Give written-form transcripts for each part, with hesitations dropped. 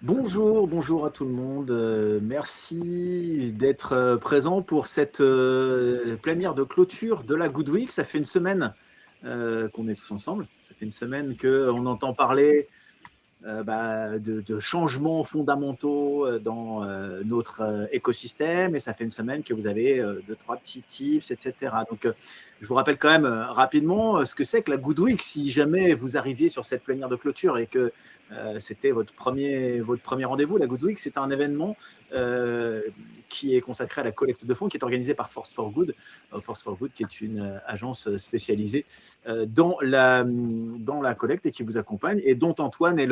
Bonjour à tout le monde. Merci d'être présent pour cette plénière de clôture de la Good Week. Ça fait une semaine qu'on est tous ensemble. Ça fait une semaine qu'on entend parler de changements fondamentaux dans notre écosystème, et ça fait une semaine que vous avez deux, trois petits tips, etc. Donc, je vous rappelle quand même rapidement ce que c'est que la Good Week, si jamais vous arriviez sur cette plénière de clôture et que c'était votre premier rendez-vous. La Good Week, c'est un événement qui est consacré à la collecte de fonds, qui est organisé par Force for Good. Force for Good, qui est une agence spécialisée dans la collecte et qui vous accompagne, et dont Antoine est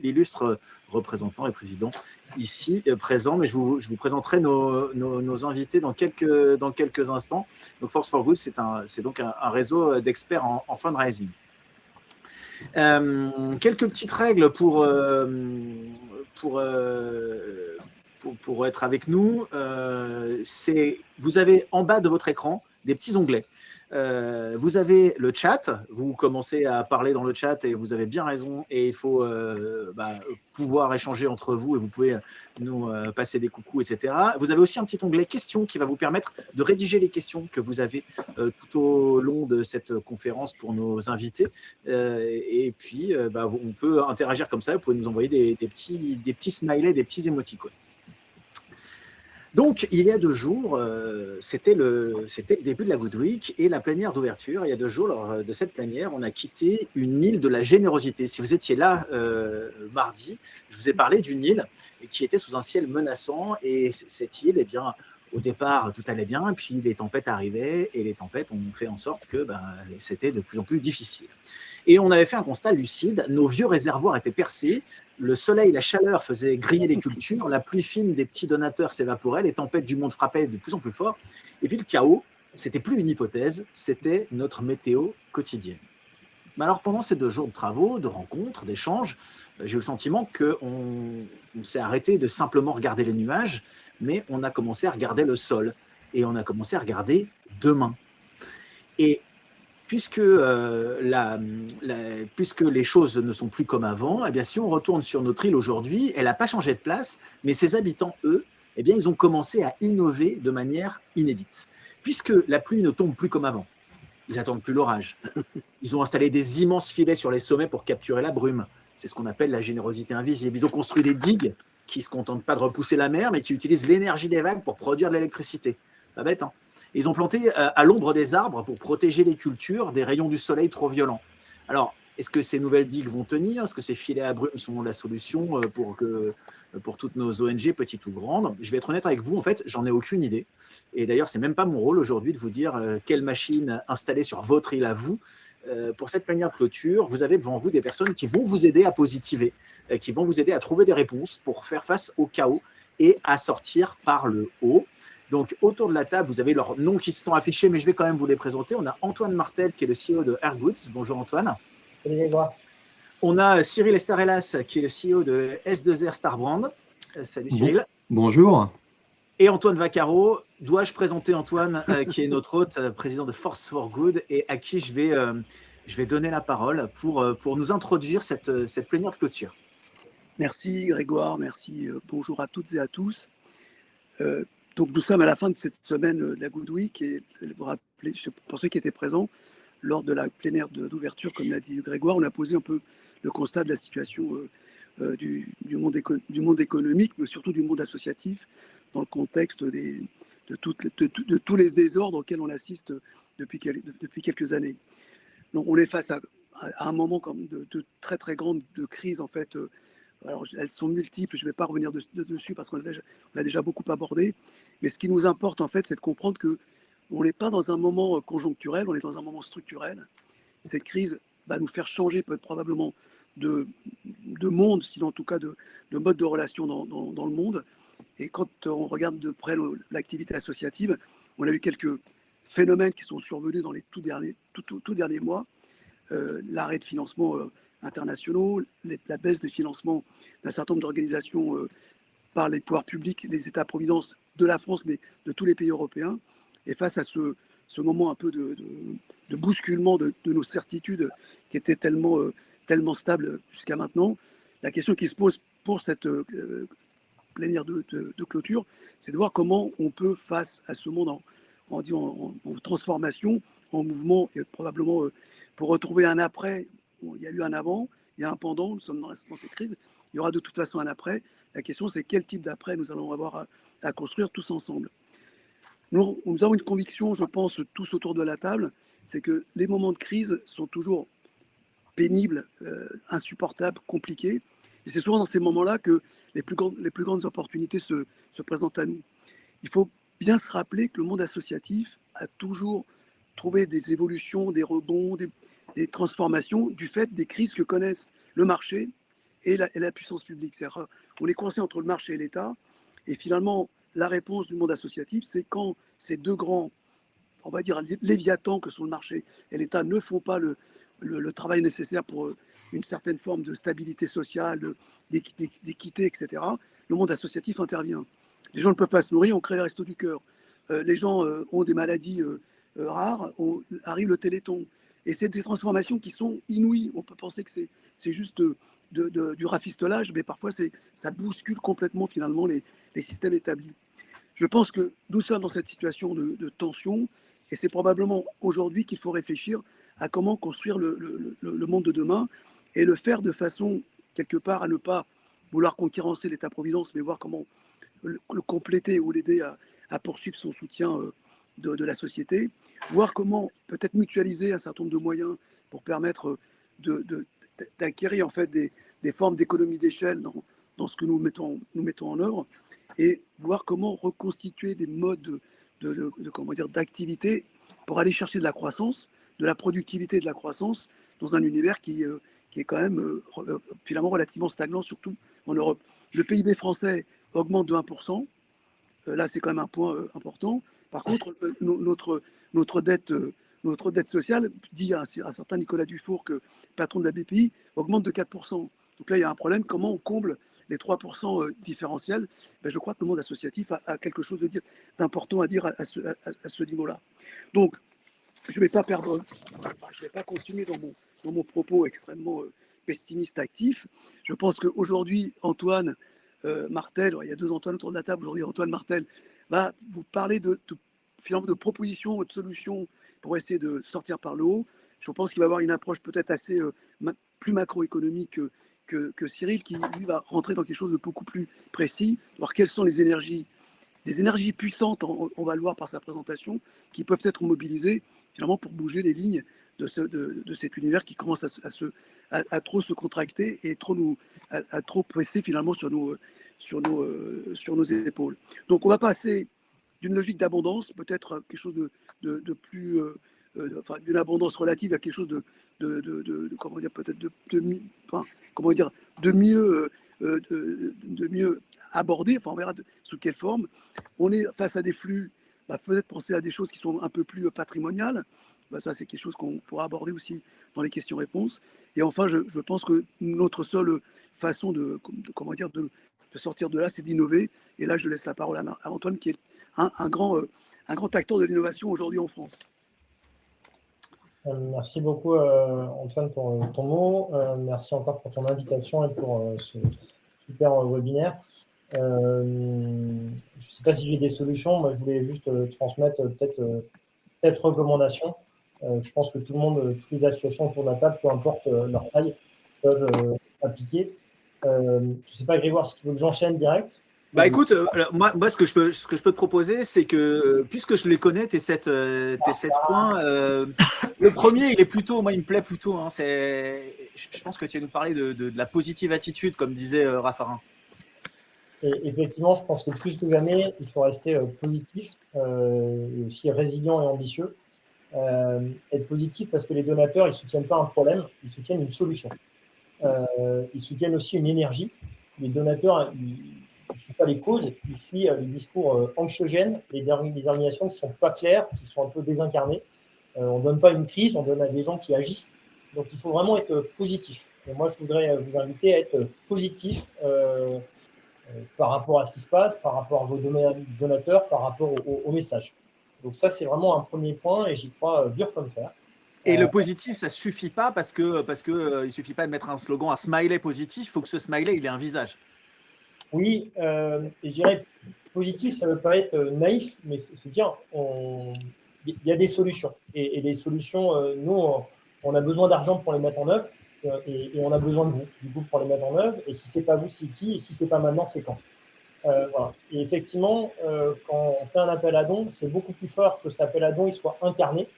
l'illustre représentant et président ici présent. Mais je vous présenterai nos invités dans quelques instants. Donc Force for Good, c'est donc un réseau d'experts en fundraising. Quelques petites règles pour être avec nous. Vous avez en bas de votre écran des petits onglets. Vous avez le chat, vous commencez à parler dans le chat et vous avez bien raison, et il faut pouvoir échanger entre vous, et vous pouvez nous passer des coucous, etc. Vous avez aussi un petit onglet questions qui va vous permettre de rédiger les questions que vous avez tout au long de cette conférence pour nos invités. Et puis, on peut interagir comme ça. Vous pouvez nous envoyer des petits smileys, des petits émoticônes. Donc, il y a 2 jours, c'était le début de la Good Week et la plénière d'ouverture. Il y a 2 jours, lors de cette plénière, on a quitté une île de la générosité. Si vous étiez là mardi, je vous ai parlé d'une île qui était sous un ciel menaçant, et cette île, eh bien, au départ, tout allait bien, et puis les tempêtes arrivaient, et les tempêtes ont fait en sorte que c'était de plus en plus difficile. Et on avait fait un constat lucide: nos vieux réservoirs étaient percés, le soleil, la chaleur faisaient griller les cultures, la pluie fine des petits donateurs s'évaporait, les tempêtes du monde frappaient de plus en plus fort, et puis le chaos, c'était plus une hypothèse, c'était notre météo quotidienne. Mais alors, pendant ces 2 jours de travaux, de rencontres, d'échanges, j'ai eu le sentiment qu'on s'est arrêté de simplement regarder les nuages, mais on a commencé à regarder le sol, et on a commencé à regarder demain. Et puisque les choses ne sont plus comme avant, eh bien, si on retourne sur notre île aujourd'hui, elle n'a pas changé de place, mais ses habitants, eux, eh bien, ils ont commencé à innover de manière inédite. Puisque la pluie ne tombe plus comme avant, ils n'attendent plus l'orage. Ils ont installé des immenses filets sur les sommets pour capturer la brume. C'est ce qu'on appelle la générosité invisible. Ils ont construit des digues qui ne se contentent pas de repousser la mer, mais qui utilisent l'énergie des vagues pour produire de l'électricité. Pas bête, hein? Ils ont planté à l'ombre des arbres pour protéger les cultures des rayons du soleil trop violents. Alors, est-ce que ces nouvelles digues vont tenir? Est-ce que ces filets à brume sont la solution pour toutes nos ONG, petites ou grandes? Je vais être honnête avec vous, en fait, j'en ai aucune idée. Et d'ailleurs, c'est même pas mon rôle aujourd'hui de vous dire quelle machine installer sur votre île à vous. Pour cette plénière de clôture, vous avez devant vous des personnes qui vont vous aider à positiver, qui vont vous aider à trouver des réponses pour faire face au chaos et à sortir par le haut. Donc, autour de la table, vous avez leurs noms qui se sont affichés, mais je vais quand même vous les présenter. On a Antoine Martel, qui est le CEO de Airgoods. Bonjour Antoine. Salut Grégoire. On a Cyril Estarellas, qui est le CEO de S2R Starbrand. Salut Cyril. Bonjour. Et Antoine Vaccaro. Dois-je présenter Antoine, qui est notre hôte, président de Force for Good, et à qui je vais donner la parole pour nous introduire cette plénière de clôture. Merci Grégoire, merci. Bonjour à toutes et à tous. Donc nous sommes à la fin de cette semaine de la Good Week, et vous rappelez, pour ceux qui étaient présents lors de la plénière d'ouverture, comme l'a dit Grégoire, on a posé un peu le constat de la situation du monde économique, mais surtout du monde associatif, dans le contexte de tous les désordres auxquels on assiste depuis quelques années. Donc on est face à un moment comme de très très grande de crise, en fait. Alors elles sont multiples, je ne vais pas revenir dessus parce qu'on l'a déjà beaucoup abordé. Mais ce qui nous importe, en fait, c'est de comprendre que on n'est pas dans un moment conjoncturel, on est dans un moment structurel. Cette crise va nous faire changer probablement de monde, sinon en tout cas de mode de relation dans le monde. Et quand on regarde de près l'activité associative, on a eu quelques phénomènes qui sont survenus dans les tout derniers mois. L'arrêt de financement internationaux, la baisse des financements d'un certain nombre d'organisations par les pouvoirs publics, les États-providence de la France, mais de tous les pays européens. Et face à ce moment un peu de bousculement de nos certitudes qui étaient tellement stables jusqu'à maintenant, la question qui se pose pour cette plénière de clôture, c'est de voir comment on peut, face à ce monde en transformation, en mouvement, et probablement pour retrouver un après. Bon, il y a eu un avant, il y a un pendant, nous sommes dans cette crise, il y aura de toute façon un après. La question, c'est quel type d'après nous allons avoir à construire tous ensemble. Nous avons une conviction, je pense, tous autour de la table, c'est que les moments de crise sont toujours pénibles, insupportables, compliqués. Et c'est souvent dans ces moments-là que les plus grandes opportunités se présentent à nous. Il faut bien se rappeler que le monde associatif a toujours trouvé des évolutions, des rebonds, des transformations du fait des crises que connaissent le marché et la puissance publique. On est coincé entre le marché et l'État. Et finalement, la réponse du monde associatif, c'est quand ces deux grands, on va dire, léviathans que sont le marché et l'État ne font pas le travail nécessaire pour une certaine forme de stabilité sociale, d'équité, etc., le monde associatif intervient. Les gens ne peuvent pas se nourrir, on crée les restos du cœur. Les gens ont des maladies rares, arrive le téléthon. Et c'est des transformations qui sont inouïes. On peut penser que c'est juste du rafistolage, mais parfois ça bouscule complètement finalement les systèmes établis. Je pense que nous sommes dans cette situation de tension, et c'est probablement aujourd'hui qu'il faut réfléchir à comment construire le monde de demain et le faire de façon, quelque part, à ne pas vouloir concurrencer l'État-providence, mais voir comment le compléter ou l'aider à poursuivre son soutien de la société, voir comment peut-être mutualiser un certain nombre de moyens pour permettre d'acquérir en fait des formes d'économie d'échelle dans ce que nous mettons en œuvre, et voir comment reconstituer des modes comment dire, d'activité pour aller chercher de la croissance, de la productivité et de la croissance dans un univers qui est quand même finalement relativement stagnant, surtout en Europe. Le PIB français augmente de 1%. Là, c'est quand même un point important. Par contre, notre dette sociale, dit un certain Nicolas Dufour, patron de la BPI, augmente de 4%. Donc là, il y a un problème. Comment on comble les 3% différentiels? Je crois que le monde associatif a quelque chose d'important à dire à ce niveau-là. Donc, je ne vais pas continuer dans mon propos extrêmement pessimiste actif. Je pense qu'aujourd'hui, Antoine Martel, il y a deux Antoine autour de la table aujourd'hui, Antoine Martel va vous parler finalement de propositions, de solutions pour essayer de sortir par le haut. Je pense qu'il va avoir une approche peut-être assez plus macroéconomique que Cyril, qui lui va rentrer dans quelque chose de beaucoup plus précis, voir quelles sont les énergies, des énergies puissantes, on va le voir par sa présentation, qui peuvent être mobilisées finalement pour bouger les lignes de cet univers qui commence à trop se contracter et à trop presser finalement sur nos épaules. Donc on va passer d'une logique d'abondance, peut-être quelque chose de plus, enfin, d'une abondance relative à quelque chose comment dire, peut-être de mieux aborder. Enfin, on verra sous quelle forme. On est face à des flux. Peut-être penser à des choses qui sont un peu plus patrimoniales. Ça, c'est quelque chose qu'on pourra aborder aussi dans les questions-réponses. Et enfin, je pense que notre seule façon de sortir de là, c'est d'innover. Et là, je laisse la parole à Antoine, qui est un grand acteur de l'innovation aujourd'hui en France. Merci beaucoup, Antoine, pour ton mot. Merci encore pour ton invitation et pour ce super webinaire. Je ne sais pas si j'ai des solutions. Moi, je voulais juste transmettre peut-être 7 recommandations. Je pense que tout le monde, toutes les associations autour de la table, peu importe leur taille, peuvent appliquer. Je ne sais pas, Grégoire, si tu veux que j'enchaîne direct. Écoute, moi ce que je peux te proposer, c'est que puisque je les connais, tes 7 points, le premier, moi, il me plaît plutôt. Hein, je pense que tu vas nous parler de la positive attitude, comme disait Raffarin. Et effectivement, je pense que plus que jamais, il faut rester positif, et aussi résilient et ambitieux. Être positif parce que les donateurs, ils ne soutiennent pas un problème, ils soutiennent une solution. Ils soutiennent aussi une énergie. Les donateurs, ils ne suivent pas les causes, ils suivent les discours anxiogènes, les organisations qui ne sont pas claires, qui sont un peu désincarnées. On ne donne pas une crise, on donne à des gens qui agissent. Donc, il faut vraiment être positif. Et moi, je voudrais vous inviter à être positif par rapport à ce qui se passe, par rapport à vos donateurs, par rapport au message. Donc ça, c'est vraiment un premier point et j'y crois dur comme fer. Et le positif, ça ne suffit pas parce que il suffit pas de mettre un slogan, un smiley positif, il faut que ce smiley, il ait un visage. Oui, et je dirais positif, ça ne veut pas être naïf, mais c'est bien. Il y a des solutions. Et des solutions, nous, on a besoin d'argent pour les mettre en œuvre et on a besoin de vous, du coup, pour les mettre en œuvre. Et si ce n'est pas vous, c'est qui? Et si ce n'est pas maintenant, c'est quand? Voilà. Et effectivement, quand on fait un appel à dons, c'est beaucoup plus fort que cet appel à dons il soit incarné,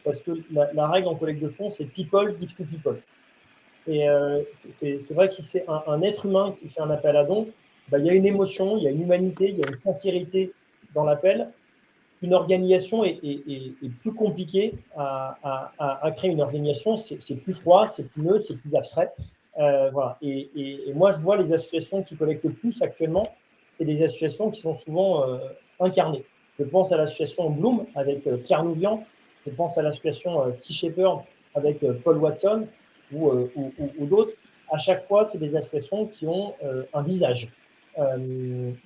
parce que la règle en collecte de fonds, c'est people give to people. Et c'est vrai que si c'est un être humain qui fait un appel à dons, il y a une émotion, il y a une humanité, il y a une sincérité dans l'appel. Une organisation est plus compliquée à créer. Une organisation, c'est plus froid, c'est plus neutre, c'est plus abstrait. Voilà. Et moi, je vois les associations qui collectent le plus actuellement, c'est des associations qui sont souvent incarnées. Je pense à l'association Bloom avec Pierre Nouvian, je pense à l'association Sea Shepherd avec Paul Watson ou d'autres. À chaque fois, c'est des associations qui ont un visage.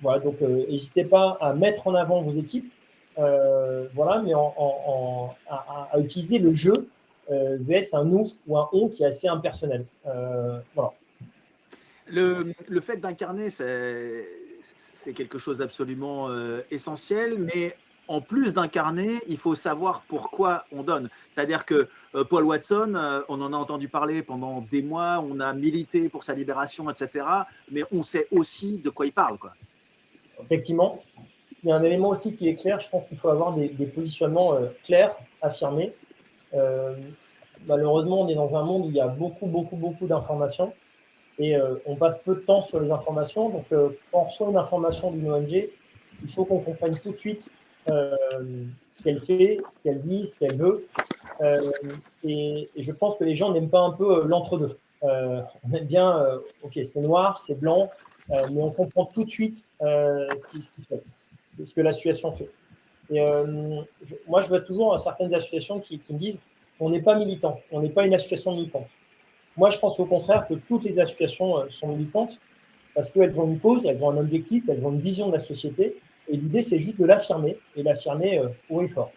Voilà, donc n'hésitez pas à mettre en avant vos équipes, voilà, mais à utiliser le jeu vs un nous ou un on qui est assez impersonnel. Voilà. Le fait d'incarner, c'est quelque chose d'absolument essentiel, mais en plus d'incarner, il faut savoir pourquoi on donne. C'est-à-dire que Paul Watson, on en a entendu parler pendant des mois, on a milité pour sa libération, etc. Mais on sait aussi de quoi il parle, quoi. Effectivement, il y a un élément aussi qui est clair. Je pense qu'il faut avoir des positionnements clairs, affirmés. Malheureusement, on est dans un monde où il y a beaucoup d'informations. Et on passe peu de temps sur les informations. Donc, quand on reçoit une information d'une ONG, il faut qu'on comprenne tout de suite ce qu'elle fait, ce qu'elle dit, ce qu'elle veut. Et je pense que les gens n'aiment pas un peu l'entre-deux. On aime bien, ok, c'est noir, c'est blanc, mais on comprend tout de suite ce qu'il fait, ce que l'association fait. Et moi, je vois toujours certaines associations qui me disent on n'est pas militant, on n'est pas une association militante. Moi, je pense au contraire que toutes les associations sont militantes parce qu'elles ont une cause, elles ont un objectif, elles ont une vision de la société. Et l'idée, c'est juste de l'affirmer et l'affirmer haut et fort.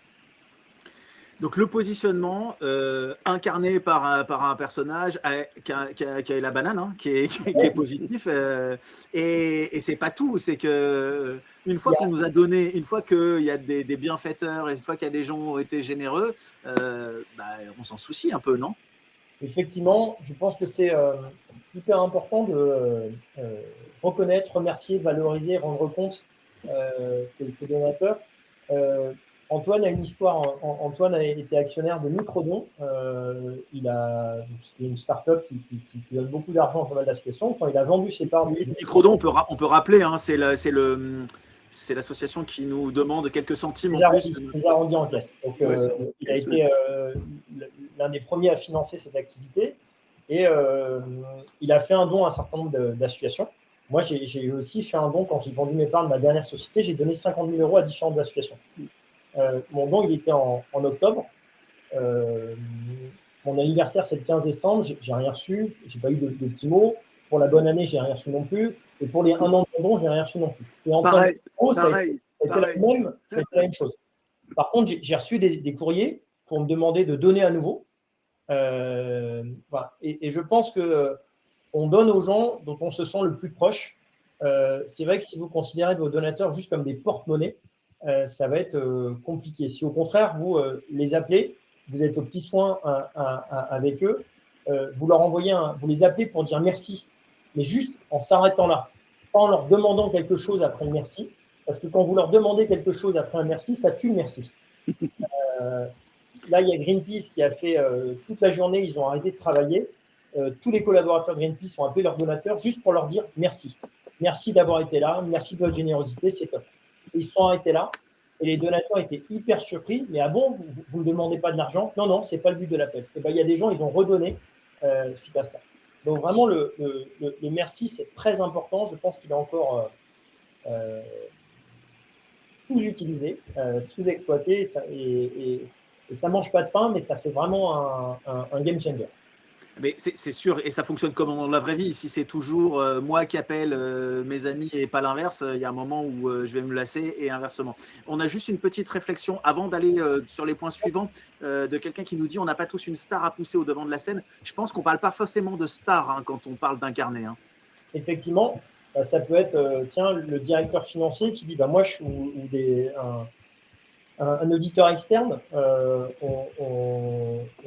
Donc le positionnement incarné par un personnage qui a la banane, hein, qui est positif. Et c'est pas tout, c'est que une fois qu'on nous a donné, une fois qu'il y a des bienfaiteurs, une fois qu'il y a des gens qui ont été généreux, on s'en soucie un peu, non? Effectivement, je pense que c'est hyper important de reconnaître, remercier, valoriser, rendre compte ces donateurs. Antoine a une histoire. Antoine a été actionnaire de Microdon. C'est une start-up qui donne beaucoup d'argent à pas mal d'associations. Quand il a vendu ses parts. Microdon, on peut rappeler, hein, c'est l'association qui nous demande quelques centimes en plus. Les arrondis en caisse. Donc, il a été l'un des premiers à financer cette activité. Et il a fait un don à un certain nombre d'associations. Moi, j'ai aussi fait un don quand j'ai vendu mes parts de ma dernière société. J'ai donné 50 000 € à différentes associations. Mon don, il était en octobre. Mon anniversaire, c'est le 15 décembre. J'ai rien reçu. J'ai pas eu de petits mots. Pour la bonne année, j'ai rien reçu non plus. Et pour les 1 an de mon don, j'ai rien reçu non plus. Et en pareil, ça a été la même chose. Par contre, j'ai reçu des courriers pour me demander de donner à nouveau. Voilà. Et je pense que on donne aux gens dont on se sent le plus proche. C'est vrai que si vous considérez vos donateurs juste comme des porte-monnaies, ça va être compliqué. Si au contraire, vous les appelez, vous êtes aux petits soins avec eux, vous leur envoyez vous les appelez pour dire merci, mais juste en s'arrêtant là, pas en leur demandant quelque chose après le merci, parce que quand vous leur demandez quelque chose après un merci, ça tue le merci. Là, il y a Greenpeace qui a fait toute la journée, ils ont arrêté de travailler. Tous les collaborateurs de Greenpeace ont appelé leurs donateurs juste pour leur dire merci. Merci d'avoir été là, merci de votre générosité, c'est top. Et ils se sont arrêtés là et les donateurs étaient hyper surpris. Mais ah bon, vous ne demandez pas de l'argent? Non, ce n'est pas le but de l'appel. Et ben, il y a des gens, ils ont redonné suite à ça. Donc vraiment, le merci, c'est très important. Je pense qu'il est encore sous-utilisé, sous-exploité et ça ne mange pas de pain, mais ça fait vraiment un game changer. Mais c'est sûr, et ça fonctionne comme dans la vraie vie. Si c'est toujours moi qui appelle mes amis et pas l'inverse, il y a un moment où je vais me lasser et inversement. On a juste une petite réflexion avant d'aller sur les points suivants de quelqu'un qui nous dit on n'a pas tous une star à pousser au devant de la scène. Je pense qu'on ne parle pas forcément de star quand on parle d'incarner. Effectivement, Ça peut être, tiens, le directeur financier qui dit, moi, un auditeur externe, on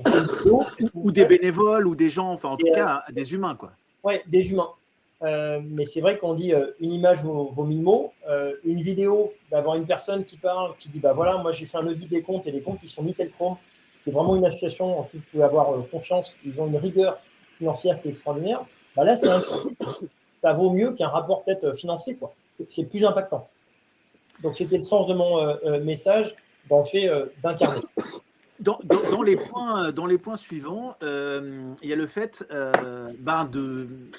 fait une vidéo. Ou des bénévoles, ou des gens, enfin en tout cas, des humains, quoi. Ouais, des humains. Mais c'est vrai qu'on dit une image vaut 1000 mots. Une vidéo, d'avoir une personne qui parle, qui dit voilà, moi j'ai fait un audit des comptes et les comptes ils sont nickel chrome. C'est vraiment une association en qui vous pouvez avoir confiance. Ils ont une rigueur financière qui est extraordinaire. Là, ça vaut mieux qu'un rapport peut-être financier, quoi. C'est plus impactant. Donc c'était le sens de mon message dans le fait d'incarner. Dans les points suivants, il y a le fait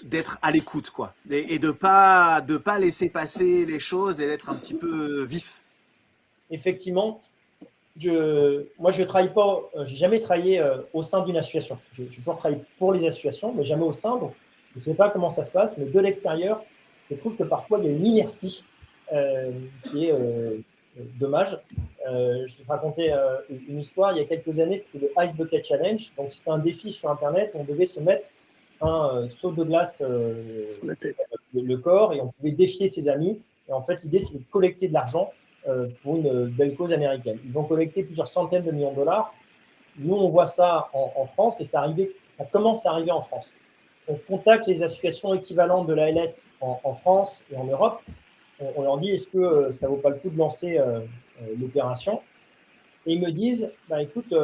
d'être à l'écoute, quoi, et de pas laisser passer les choses et d'être un petit peu vif. Effectivement, moi je travaille pas, j'ai jamais travaillé au sein d'une association. J'ai toujours travaillé pour les associations, mais jamais au sein. Donc je ne sais pas comment ça se passe, mais de l'extérieur, je trouve que parfois il y a une inertie qui est dommage. Je vais te raconter une histoire. Il y a quelques années, c'était le Ice Bucket Challenge. Donc, c'était un défi sur Internet. On devait se mettre un seau de glace sur la tête, le corps, et on pouvait défier ses amis. Et en fait, l'idée, c'était de collecter de l'argent pour une belle cause américaine. Ils ont collecté plusieurs centaines de millions de dollars. Nous, on voit ça en France, et ça commence à arriver en France. On contacte les associations équivalentes de l'ALS en France et en Europe. On leur dit, est-ce que ça ne vaut pas le coup de lancer l'opération? Et ils me disent, écoute,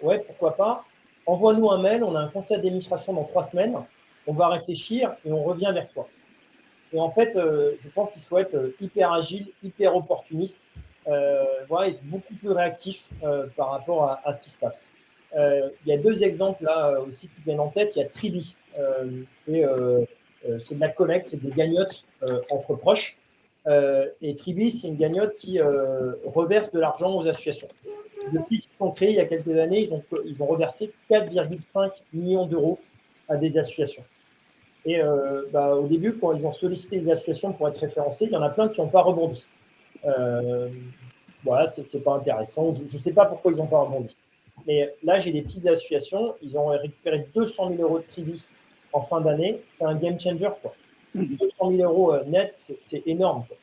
ouais, pourquoi pas, envoie-nous un mail, on a un conseil d'administration dans 3 semaines, on va réfléchir et on revient vers toi. Et en fait, je pense qu'il faut être hyper agile, hyper opportuniste, et beaucoup plus réactif par rapport à ce qui se passe. Il y a 2 exemples là aussi qui viennent en tête. Il y a Tribi, c'est de la collecte, c'est des gagnottes entre proches. Et Tribi, c'est une gagnotte qui reverse de l'argent aux associations. Depuis qu'ils sont créés il y a quelques années, ils ont reversé 4,5 millions d'euros à des associations. Et au début, quand ils ont sollicité les associations pour être référencées, il y en a plein qui n'ont pas rebondi. C'est pas intéressant. Je ne sais pas pourquoi ils n'ont pas rebondi. Mais là, j'ai des petites associations. Ils ont récupéré 200 000 euros de Tribi en fin d'année. C'est un game changer, quoi. 200 000 euros net, c'est énorme, quoi.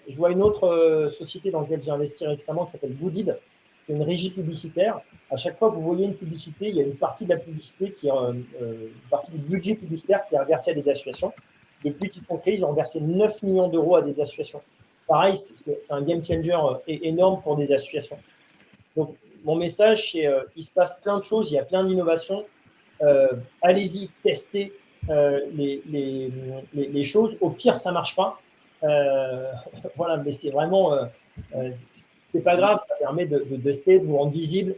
Je vois une autre société dans laquelle j'ai investi récemment qui s'appelle Goodid. C'est une régie publicitaire. À chaque fois que vous voyez une publicité, il y a une partie de la publicité qui est une partie du budget publicitaire qui est reversé à des associations. Depuis qu'ils sont créés, ils ont versé 9 millions d'euros à des associations. Pareil, c'est un game changer énorme pour des associations. Donc, mon message, c'est il se passe plein de choses, il y a plein d'innovations. Allez-y, testez les choses. Au pire, ça ne marche pas. Voilà, mais c'est vraiment, c'est pas grave, ça permet de tester, de vous rendre visible.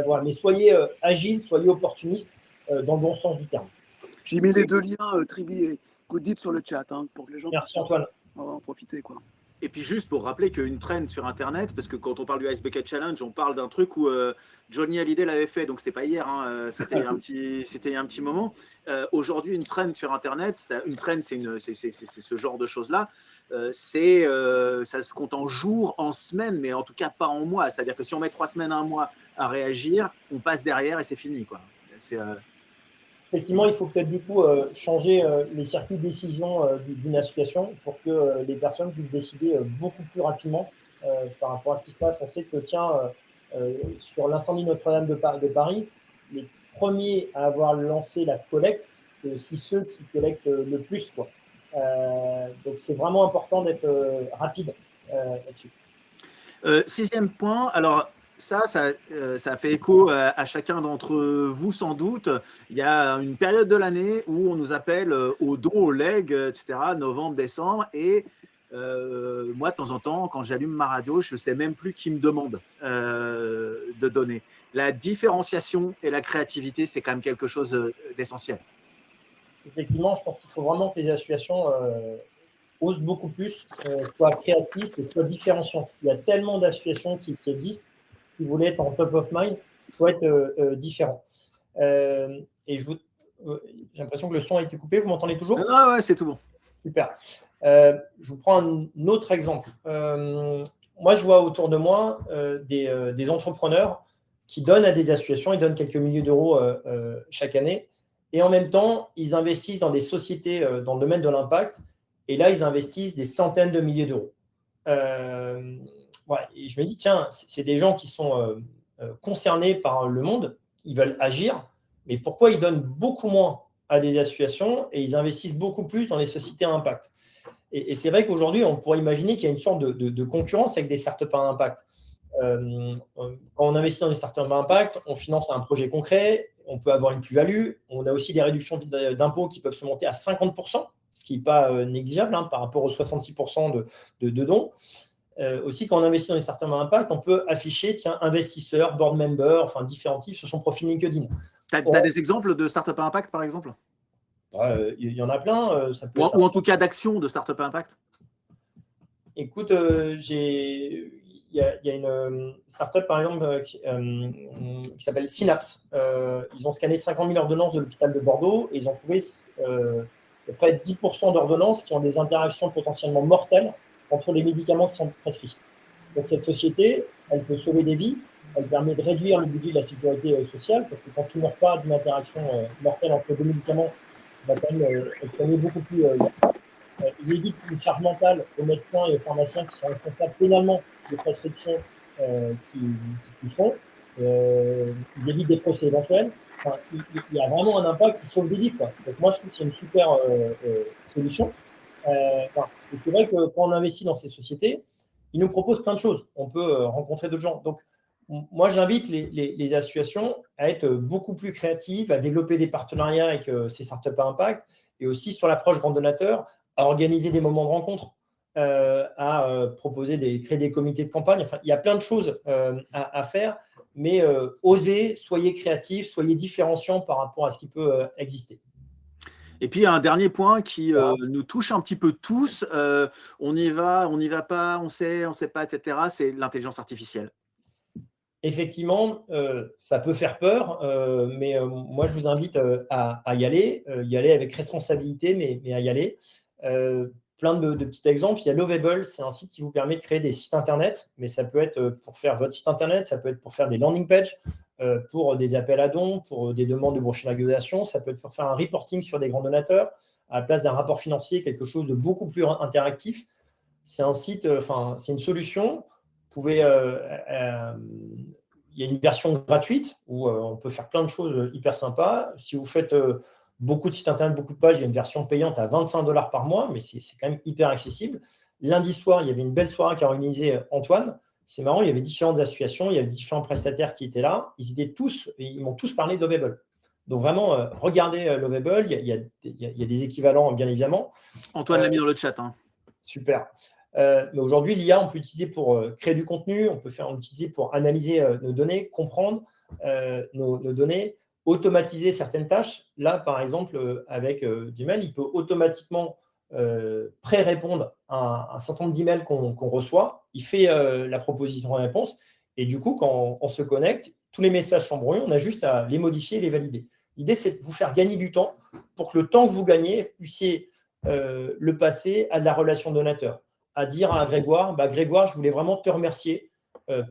Voilà, mais soyez agile, soyez opportuniste dans le bon sens du terme. J'ai mis les 2 liens, Tribi et Goodid, sur le chat pour que les gens puissent Antoine. en profiter, quoi. Et puis juste pour rappeler qu'une trend sur Internet, parce que quand on parle du Ice Bucket Challenge, on parle d'un truc où Johnny Hallyday l'avait fait, donc c'était pas hier, c'était il y a un petit moment. Aujourd'hui, une trend sur Internet, une trend, c'est ce genre de choses-là. Ça se compte en jours, en semaines, mais en tout cas pas en mois. C'est-à-dire que si on met 3 semaines, 1 mois à réagir, on passe derrière et c'est fini, quoi. Effectivement, il faut peut-être du coup changer les circuits de décision d'une association pour que les personnes puissent décider beaucoup plus rapidement par rapport à ce qui se passe. On sait que, sur l'incendie Notre-Dame de Paris, les premiers à avoir lancé la collecte, c'est aussi ceux qui collectent le plus, quoi. Donc, c'est vraiment important d'être rapide là-dessus. 6e point, alors ça fait écho à chacun d'entre vous sans doute. Il y a une période de l'année où on nous appelle au don, au leg, etc., novembre, décembre, et moi, de temps en temps, quand j'allume ma radio, je ne sais même plus qui me demande de donner. La différenciation et la créativité, c'est quand même quelque chose d'essentiel. Effectivement, je pense qu'il faut vraiment que les associations osent beaucoup plus, soient créatifs et soient différenciantes. Il y a tellement d'associations qui existent. Si vous voulez être en top of mind, il faut être différent. Et j'ai l'impression que le son a été coupé. Vous m'entendez toujours? Ah ouais, c'est tout bon. Super. Je vous prends un autre exemple. Moi, je vois autour de moi des entrepreneurs qui donnent à des associations, ils donnent quelques milliers d'euros chaque année. Et en même temps, ils investissent dans des sociétés dans le domaine de l'impact Et là, ils investissent des centaines de milliers d'euros. Voilà. Et je me dis, tiens, c'est des gens qui sont concernés par le monde, ils veulent agir, mais pourquoi ils donnent beaucoup moins à des associations et ils investissent beaucoup plus dans les sociétés à impact? Et c'est vrai qu'aujourd'hui, on pourrait imaginer qu'il y a une sorte de concurrence avec des startups à impact. Quand on investit dans des startups à impact, on finance un projet concret, on peut avoir une plus-value, on a aussi des réductions d'impôts qui peuvent se monter à 50%, ce qui n'est pas négligeable par rapport aux 66% de dons. Aussi, quand on investit dans les startups à impact, on peut afficher, tiens, investisseur, board member, enfin différents types sur son profil LinkedIn. Tu as des exemples de startups à impact, par exemple? Il y en a plein. Ça peut ou en tout cas d'actions de startups à impact? Écoute, il y a une startup, par exemple, qui s'appelle Synapse. Ils ont scanné 50 000 ordonnances de l'hôpital de Bordeaux et ils ont trouvé à peu près 10% d'ordonnances qui ont des interactions potentiellement mortelles entre les médicaments qui sont prescrits. Donc, cette société, elle peut sauver des vies, elle permet de réduire le budget de la sécurité sociale, parce que quand tu ne meurs pas d'une interaction mortelle entre deux médicaments, tu vas quand même soigner beaucoup plus. Ils évitent une charge mentale aux médecins et aux pharmaciens qui sont responsables pénalement des prescriptions qu'ils font. Ils évitent des procès éventuels. Enfin, il y a vraiment un impact qui sauve des vies, quoi. Donc moi, je trouve que c'est une super solution. Et c'est vrai que quand on investit dans ces sociétés, ils nous proposent plein de choses. On peut rencontrer d'autres gens. Donc, moi, j'invite les associations à être beaucoup plus créatives, à développer des partenariats avec ces startups à impact et aussi sur l'approche grand donateur, à organiser des moments de rencontre, à créer des comités de campagne. Enfin, il y a plein de choses à faire, mais osez, soyez créatifs, soyez différenciants par rapport à ce qui peut exister. Et puis, un dernier point qui nous touche un petit peu tous, on y va pas, on sait pas, etc., c'est l'intelligence artificielle. Effectivement, ça peut faire peur, mais moi, je vous invite à y aller avec responsabilité, mais à y aller. Plein de petits exemples. Il y a Lovable, c'est un site qui vous permet de créer des sites Internet, mais ça peut être pour faire votre site Internet, ça peut être pour faire des landing pages, pour des appels à dons, pour des demandes de brochures d'organisation, ça peut être pour faire un reporting sur des grands donateurs, à la place d'un rapport financier, quelque chose de beaucoup plus interactif. C'est un site, c'est une solution. Vous pouvez, il y a une version gratuite où on peut faire plein de choses hyper sympas. Si vous faites beaucoup de sites internet, beaucoup de pages, il y a une version payante à 25 $ par mois, mais c'est quand même hyper accessible. Lundi soir, il y avait une belle soirée qu'a organisée Antoine. C'est marrant, il y avait différentes associations, il y avait différents prestataires qui étaient là. Ils m'ont tous parlé de Lovable. Donc vraiment, regardez Lovable. Il y a des équivalents, bien évidemment. Antoine l'a mis dans le chat. Super. Mais aujourd'hui, l'IA, on peut l'utiliser pour créer du contenu, on peut l'utiliser pour analyser nos données, comprendre nos données, automatiser certaines tâches. Là, par exemple, avec Gmail, il peut automatiquement pré-répondre à un certain nombre d'emails qu'on reçoit. Il fait la proposition de réponse. Et du coup, quand on se connecte, tous les messages sont brouillés, on a juste à les modifier et les valider. L'idée, c'est de vous faire gagner du temps pour que le temps que vous gagnez, vous puissiez le passer à de la relation donateur. À dire à Grégoire, Grégoire, je voulais vraiment te remercier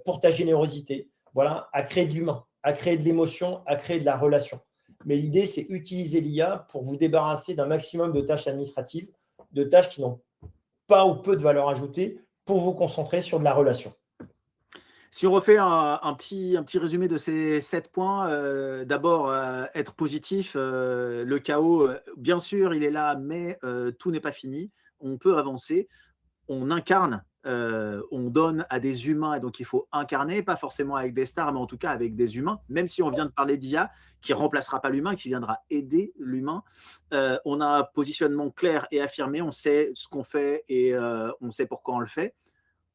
pour ta générosité, voilà, à créer de l'humain, à créer de l'émotion, à créer de la relation. Mais l'idée, c'est utiliser l'IA pour vous débarrasser d'un maximum de tâches administratives, de tâches qui n'ont pas ou peu de valeur ajoutée, pour vous concentrer sur de la relation. Si on refait un petit résumé de ces 7 points, d'abord, être positif, le chaos, bien sûr, il est là, mais tout n'est pas fini. On peut avancer. On incarne, on donne à des humains, et donc il faut incarner, pas forcément avec des stars, mais en tout cas avec des humains, même si on vient de parler d'IA, qui ne remplacera pas l'humain, qui viendra aider l'humain. On a un positionnement clair et affirmé, on sait ce qu'on fait et on sait pourquoi on le fait.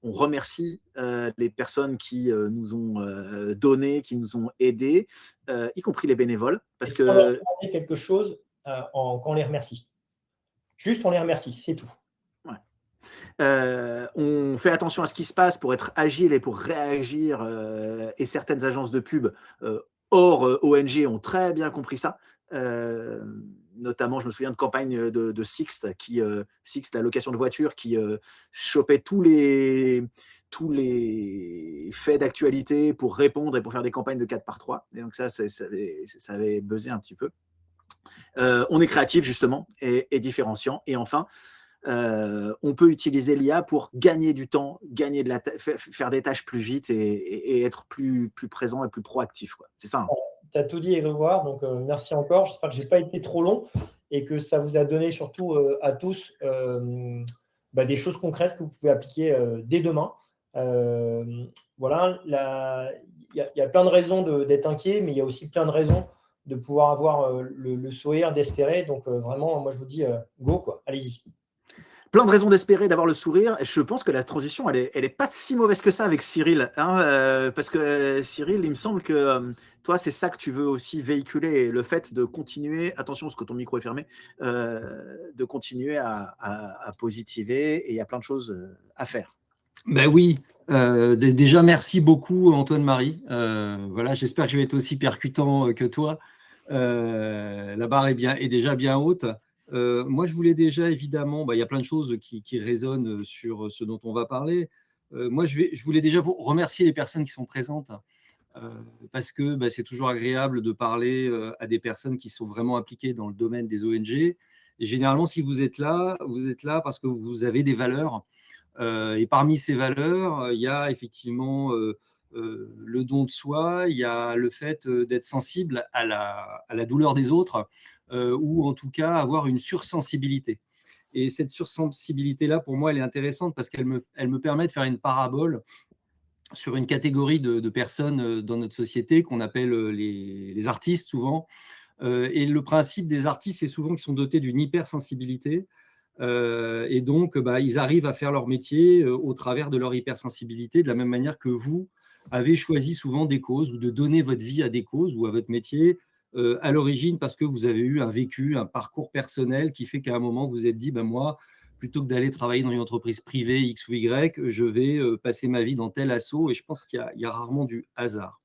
On remercie les personnes qui nous ont donné, qui nous ont aidés, y compris les bénévoles. Parce et sans leur demander quelque chose quand on les remercie. Juste, on les remercie, c'est tout. On fait attention à ce qui se passe pour être agile et pour réagir. Et certaines agences de pub hors ONG ont très bien compris ça. Notamment, je me souviens de campagne de Sixt, Sixt, la location de voitures, qui chopait tous les faits d'actualité pour répondre et pour faire des campagnes de 4x3. Et donc ça avait buzzé un petit peu. On est créatif, justement, et différenciant. Et enfin, on peut utiliser l'IA pour gagner du temps, gagner faire des tâches plus vite et être plus présent et plus proactif, quoi. C'est ça, hein. Tu as tout dit, Grégoire, donc merci encore. J'espère que je n'ai pas été trop long et que ça vous a donné surtout à tous des choses concrètes que vous pouvez appliquer dès demain. Voilà, il y a plein de raisons d'être inquiet, mais il y a aussi plein de raisons de pouvoir avoir le sourire, d'espérer. Donc vraiment, moi je vous dis go, quoi. Allez-y. Plein de raisons d'espérer, d'avoir le sourire. Je pense que la transition, elle est pas si mauvaise que ça avec Cyril, hein, parce que Cyril, il me semble que toi, c'est ça que tu veux aussi véhiculer, le fait de continuer, attention parce que ton micro est fermé, de continuer à positiver, et il y a plein de choses à faire. Ben oui, déjà merci beaucoup Antoine-Marie. Voilà, j'espère que je vais être aussi percutant que toi. La barre est déjà bien haute. Moi, je voulais déjà, évidemment, il y a plein de choses qui résonnent sur ce dont on va parler. Moi, je voulais déjà vous remercier les personnes qui sont présentes, parce que c'est toujours agréable de parler à des personnes qui sont vraiment impliquées dans le domaine des ONG. Et généralement, si vous êtes là parce que vous avez des valeurs. Et parmi ces valeurs, il y a effectivement le don de soi, il y a le fait d'être sensible à la douleur des autres, ou en tout cas avoir une sursensibilité. Et cette sursensibilité-là, pour moi, elle est intéressante parce qu'elle me permet de faire une parabole sur une catégorie de personnes dans notre société qu'on appelle les artistes souvent. Et le principe des artistes, c'est souvent qu'ils sont dotés d'une hypersensibilité. Et donc, ils arrivent à faire leur métier au travers de leur hypersensibilité, de la même manière que vous avez choisi souvent des causes ou de donner votre vie à des causes ou à votre métier à l'origine parce que vous avez eu un vécu, un parcours personnel qui fait qu'à un moment, vous vous êtes dit, moi, plutôt que d'aller travailler dans une entreprise privée X ou Y, je vais passer ma vie dans tel assaut. Et je pense qu'il y a rarement du hasard.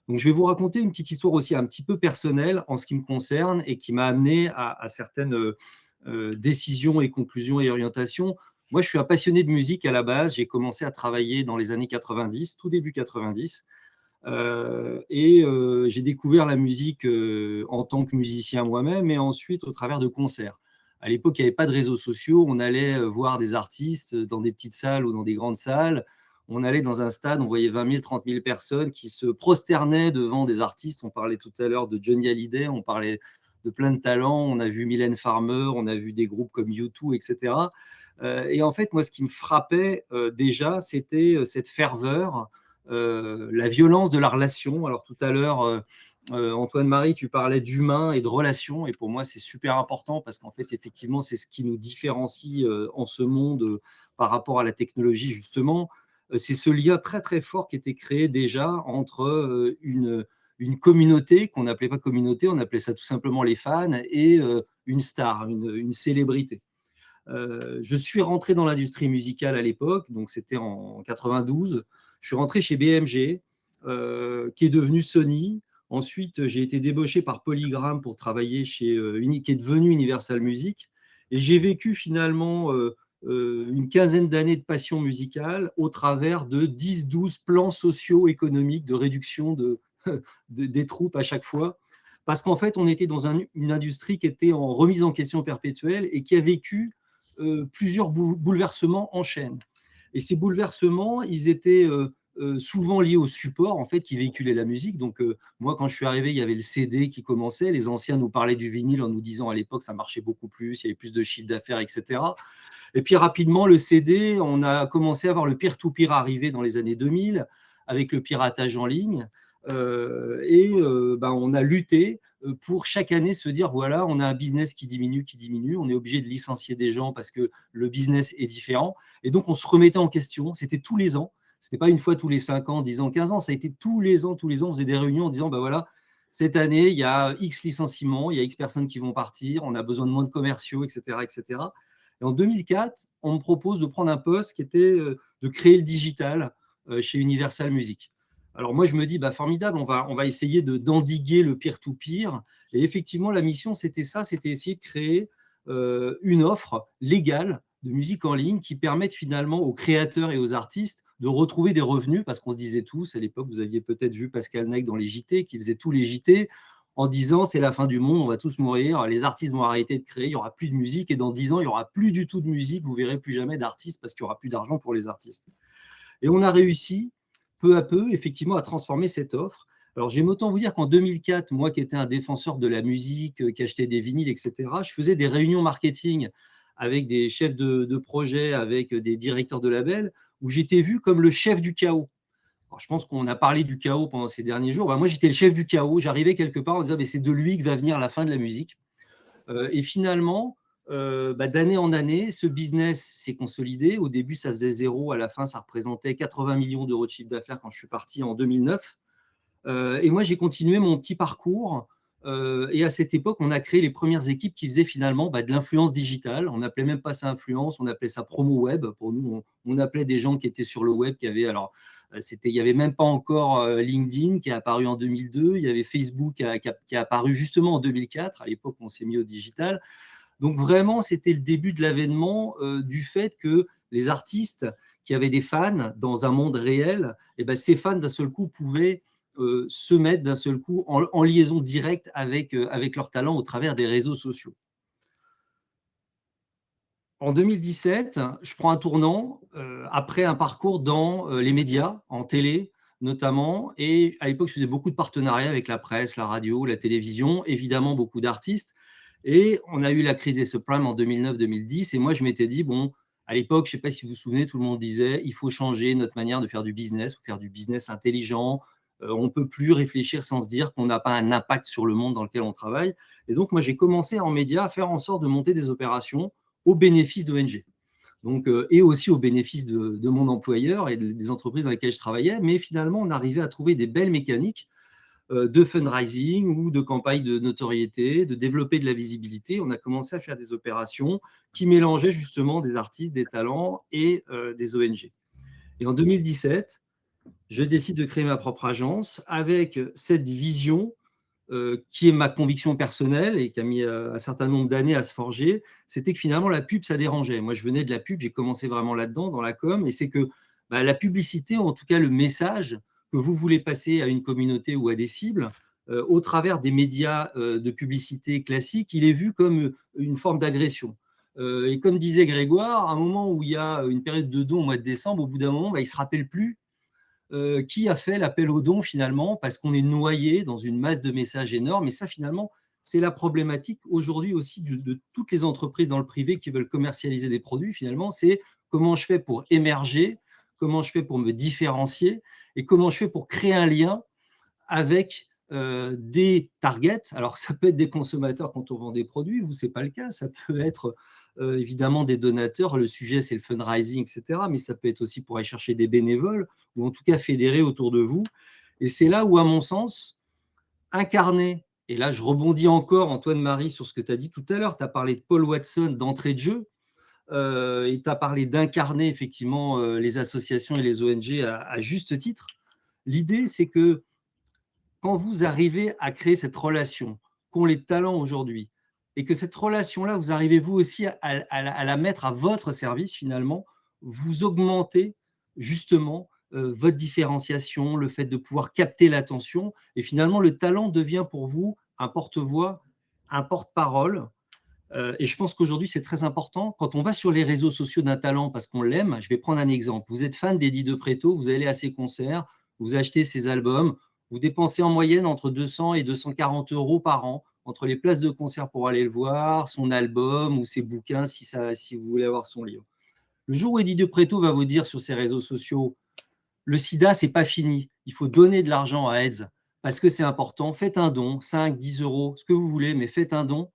Donc, je vais vous raconter une petite histoire aussi un petit peu personnelle en ce qui me concerne et qui m'a amené à certaines décisions et conclusions et orientations. Moi, je suis un passionné de musique à la base. J'ai commencé à travailler dans les années 90, tout début 90. J'ai découvert la musique en tant que musicien moi-même et ensuite au travers de concerts. À l'époque, il n'y avait pas de réseaux sociaux. On allait voir des artistes dans des petites salles ou dans des grandes salles. On allait dans un stade, on voyait 20 000, 30 000 personnes qui se prosternaient devant des artistes. On parlait tout à l'heure de Johnny Hallyday, on parlait de plein de talents. On a vu Mylène Farmer, on a vu des groupes comme U2, etc. Et en fait, moi, ce qui me frappait déjà, c'était cette ferveur, la violence de la relation. Alors tout à l'heure, Antoine-Marie, tu parlais d'humain et de relation, et pour moi, c'est super important parce qu'en fait, effectivement, c'est ce qui nous différencie en ce monde par rapport à la technologie, justement. C'est ce lien très, très fort qui était créé déjà entre une communauté qu'on n'appelait pas communauté, on appelait ça tout simplement les fans, et une star, une célébrité. Je suis rentré dans l'industrie musicale à l'époque, donc c'était en 92. Je suis rentré chez BMG, qui est devenu Sony. Ensuite, j'ai été débauché par Polygram pour travailler qui est devenu Universal Music. Et j'ai vécu finalement une quinzaine d'années de passion musicale au travers de 10-12 plans socio-économiques de réduction des troupes à chaque fois. Parce qu'en fait, on était dans une industrie qui était en remise en question perpétuelle et qui a vécu plusieurs bouleversements en chaîne. Et ces bouleversements, ils étaient souvent liés au support en fait, qui véhiculait la musique. Donc, moi, quand je suis arrivé, il y avait le CD qui commençait. Les anciens nous parlaient du vinyle en nous disant à l'époque, ça marchait beaucoup plus, il y avait plus de chiffre d'affaires, etc. Et puis, rapidement, le CD, on a commencé à voir le peer-to-peer arriver dans les années 2000 avec le piratage en ligne. On a lutté pour chaque année se dire, voilà, on a un business qui diminue, on est obligé de licencier des gens parce que le business est différent. Et donc, on se remettait en question. C'était tous les ans. Ce n'était pas une fois tous les 5 ans, 10 ans, 15 ans. Ça a été tous les ans, on faisait des réunions en disant, voilà, cette année, il y a X licenciements, il y a X personnes qui vont partir, on a besoin de moins de commerciaux, etc., etc. Et en 2004, on me propose de prendre un poste qui était de créer le digital chez Universal Music. Alors moi, je me dis, formidable, on va essayer d'endiguer le peer-to-peer. Et effectivement, la mission, c'était ça, c'était essayer de créer une offre légale de musique en ligne qui permette finalement aux créateurs et aux artistes de retrouver des revenus, parce qu'on se disait tous, à l'époque, vous aviez peut-être vu Pascal Nègre dans les JT, qui faisait tous les JT. en disant c'est la fin du monde, on va tous mourir, les artistes vont arrêter de créer, il n'y aura plus de musique et dans 10 ans, il n'y aura plus du tout de musique, vous ne verrez plus jamais d'artistes parce qu'il n'y aura plus d'argent pour les artistes. Et on a réussi peu à peu, effectivement, à transformer cette offre. Alors, j'aime autant vous dire qu'en 2004, moi qui étais un défenseur de la musique, qui achetais des vinyles, etc., je faisais des réunions marketing avec des chefs de projet, avec des directeurs de labels, où j'étais vu comme le chef du chaos. Alors, je pense qu'on a parlé du chaos pendant ces derniers jours. Moi, j'étais le chef du chaos. J'arrivais quelque part en disant c'est de lui que va venir la fin de la musique. Et finalement, d'année en année, ce business s'est consolidé. Au début, ça faisait 0. À la fin, ça représentait 80 millions d'euros de chiffre d'affaires quand je suis parti en 2009. Et moi, j'ai continué mon petit parcours. Et à cette époque, on a créé les premières équipes qui faisaient finalement de l'influence digitale. On n'appelait même pas ça influence, on appelait ça promo web. Pour nous, on appelait des gens qui étaient sur le web, qui avaient il n'y avait même pas encore LinkedIn qui est apparu en 2002. Il y avait Facebook qui est apparu justement en 2004. À l'époque, on s'est mis au digital. Donc vraiment, c'était le début de l'avènement du fait que les artistes qui avaient des fans dans un monde réel, ces fans d'un seul coup pouvaient se mettre d'un seul coup en liaison directe avec leur talent au travers des réseaux sociaux. En 2017, je prends un tournant après un parcours dans les médias, en télé notamment, et à l'époque, je faisais beaucoup de partenariats avec la presse, la radio, la télévision, évidemment beaucoup d'artistes. Et on a eu la crise des subprimes en 2009-2010. Et moi, je m'étais dit, bon, à l'époque, je ne sais pas si vous vous souvenez, tout le monde disait, il faut changer notre manière de faire du business, faire du business intelligent. On ne peut plus réfléchir sans se dire qu'on n'a pas un impact sur le monde dans lequel on travaille. Et donc, moi, j'ai commencé en médias à faire en sorte de monter des opérations au bénéfice d'ONG. Donc, et aussi au bénéfice de mon employeur et des entreprises dans lesquelles je travaillais. Mais finalement, on arrivait à trouver des belles mécaniques de fundraising ou de campagne de notoriété, de développer de la visibilité. On a commencé à faire des opérations qui mélangeaient justement des artistes, des talents et des ONG. Et en 2017, je décide de créer ma propre agence avec cette vision qui est ma conviction personnelle et qui a mis un certain nombre d'années à se forger, c'était que finalement la pub, ça dérangeait. Moi, je venais de la pub, j'ai commencé vraiment là-dedans, dans la com, et c'est que la publicité, en tout cas le message que vous voulez passer à une communauté ou à des cibles, au travers des médias de publicité classiques, il est vu comme une forme d'agression. Et comme disait Grégoire, à un moment où il y a une période de don au mois de décembre, au bout d'un moment, il ne se rappelle plus qui a fait l'appel aux dons finalement, parce qu'on est noyé dans une masse de messages énormes. Et ça, finalement, c'est la problématique aujourd'hui aussi de toutes les entreprises dans le privé qui veulent commercialiser des produits. Finalement, c'est comment je fais pour émerger, comment je fais pour me différencier et comment je fais pour créer un lien avec des targets. Alors, ça peut être des consommateurs quand on vend des produits, vous, ce n'est pas le cas. Ça peut être évidemment des donateurs. Le sujet, c'est le fundraising, etc. Mais ça peut être aussi pour aller chercher des bénévoles ou en tout cas fédérer autour de vous. Et c'est là où, à mon sens, incarner, et là, je rebondis encore, Antoine-Marie, sur ce que tu as dit tout à l'heure. Tu as parlé de Paul Watson d'entrée de jeu. Et tu as parlé d'incarner effectivement les associations et les ONG à juste titre. L'idée, c'est que quand vous arrivez à créer cette relation qu'ont les talents aujourd'hui, et que cette relation-là, vous arrivez vous aussi à la mettre à votre service finalement, vous augmentez justement votre différenciation, le fait de pouvoir capter l'attention, et finalement le talent devient pour vous un porte-voix, un porte-parole. Et je pense qu'aujourd'hui, c'est très important. Quand on va sur les réseaux sociaux d'un talent parce qu'on l'aime, je vais prendre un exemple. Vous êtes fan d'Eddie De Pretto, vous allez à ses concerts, vous achetez ses albums, vous dépensez en moyenne entre 200 et 240 euros par an entre les places de concert pour aller le voir, son album ou ses bouquins si vous voulez avoir son livre. Le jour où Eddie De Pretto va vous dire sur ses réseaux sociaux, le sida, c'est pas fini, il faut donner de l'argent à AIDS parce que c'est important, faites un don, 5, 10 euros, ce que vous voulez, mais faites un don.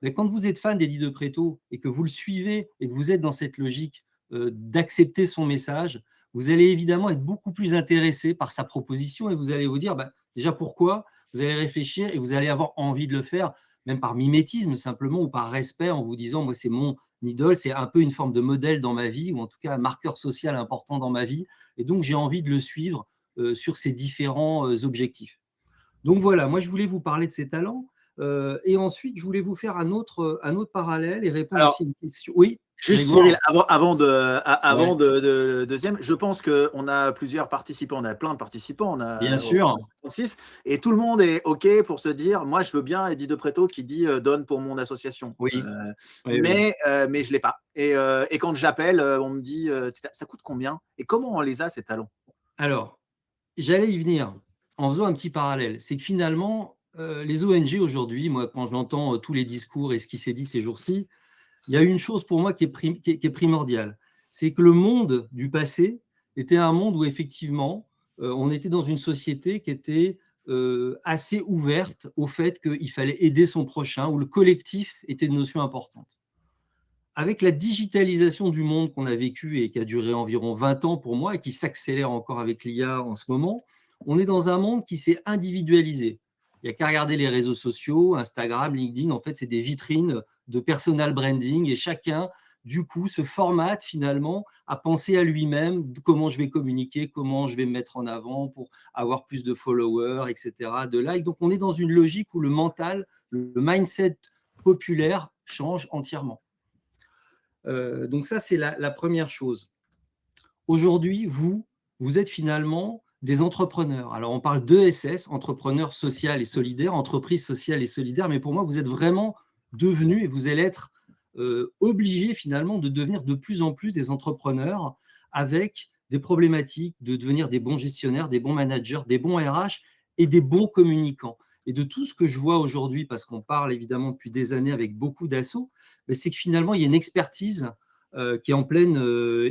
Mais quand vous êtes fan d'Eddie De Pretto et que vous le suivez et que vous êtes dans cette logique d'accepter son message, vous allez évidemment être beaucoup plus intéressé par sa proposition et vous allez vous dire déjà pourquoi, vous allez réfléchir et vous allez avoir envie de le faire, même par mimétisme simplement ou par respect en vous disant moi c'est mon idole, c'est un peu une forme de modèle dans ma vie ou en tout cas un marqueur social important dans ma vie et donc j'ai envie de le suivre sur ces différents objectifs. Donc voilà, moi je voulais vous parler de ces talents. Et ensuite, je voulais vous faire un autre parallèle et répondre aussi à une question. Oui. Juste Grégoire. Cyril, avant de deuxième, je pense qu'on a plusieurs participants, on a plein de participants, on a Bien sûr. 36, et tout le monde est OK pour se dire, moi je veux bien Eddie de Pretto qui dit donne pour mon association. Oui. Oui, mais je ne l'ai pas. Et quand j'appelle, on me dit, ça coûte combien? Et comment on les a ces talents? Alors, j'allais y venir en faisant un petit parallèle. C'est que finalement, les ONG aujourd'hui, moi, quand j'entends tous les discours et ce qui s'est dit ces jours-ci, il y a une chose pour moi qui est primordiale. C'est que le monde du passé était un monde où effectivement, on était dans une société qui était assez ouverte au fait qu'il fallait aider son prochain, où le collectif était une notion importante. Avec la digitalisation du monde qu'on a vécu et qui a duré environ 20 ans pour moi et qui s'accélère encore avec l'IA en ce moment, on est dans un monde qui s'est individualisé. Il n'y a qu'à regarder les réseaux sociaux, Instagram, LinkedIn, en fait, c'est des vitrines de personal branding et chacun, du coup, se formate finalement à penser à lui-même comment je vais communiquer, comment je vais me mettre en avant pour avoir plus de followers, etc., de likes. Donc, on est dans une logique où le mental, le mindset populaire change entièrement. Donc ça, c'est la première chose. Aujourd'hui, vous êtes finalement des entrepreneurs. Alors, on parle d'ESS, entrepreneur social et solidaire, entreprise sociale et solidaire, mais pour moi, vous êtes vraiment devenus et vous allez être obligés finalement de devenir de plus en plus des entrepreneurs avec des problématiques de devenir des bons gestionnaires, des bons managers, des bons RH et des bons communicants. Et de tout ce que je vois aujourd'hui, parce qu'on parle évidemment depuis des années avec beaucoup d'assauts, c'est que finalement, il y a une expertise qui est en pleine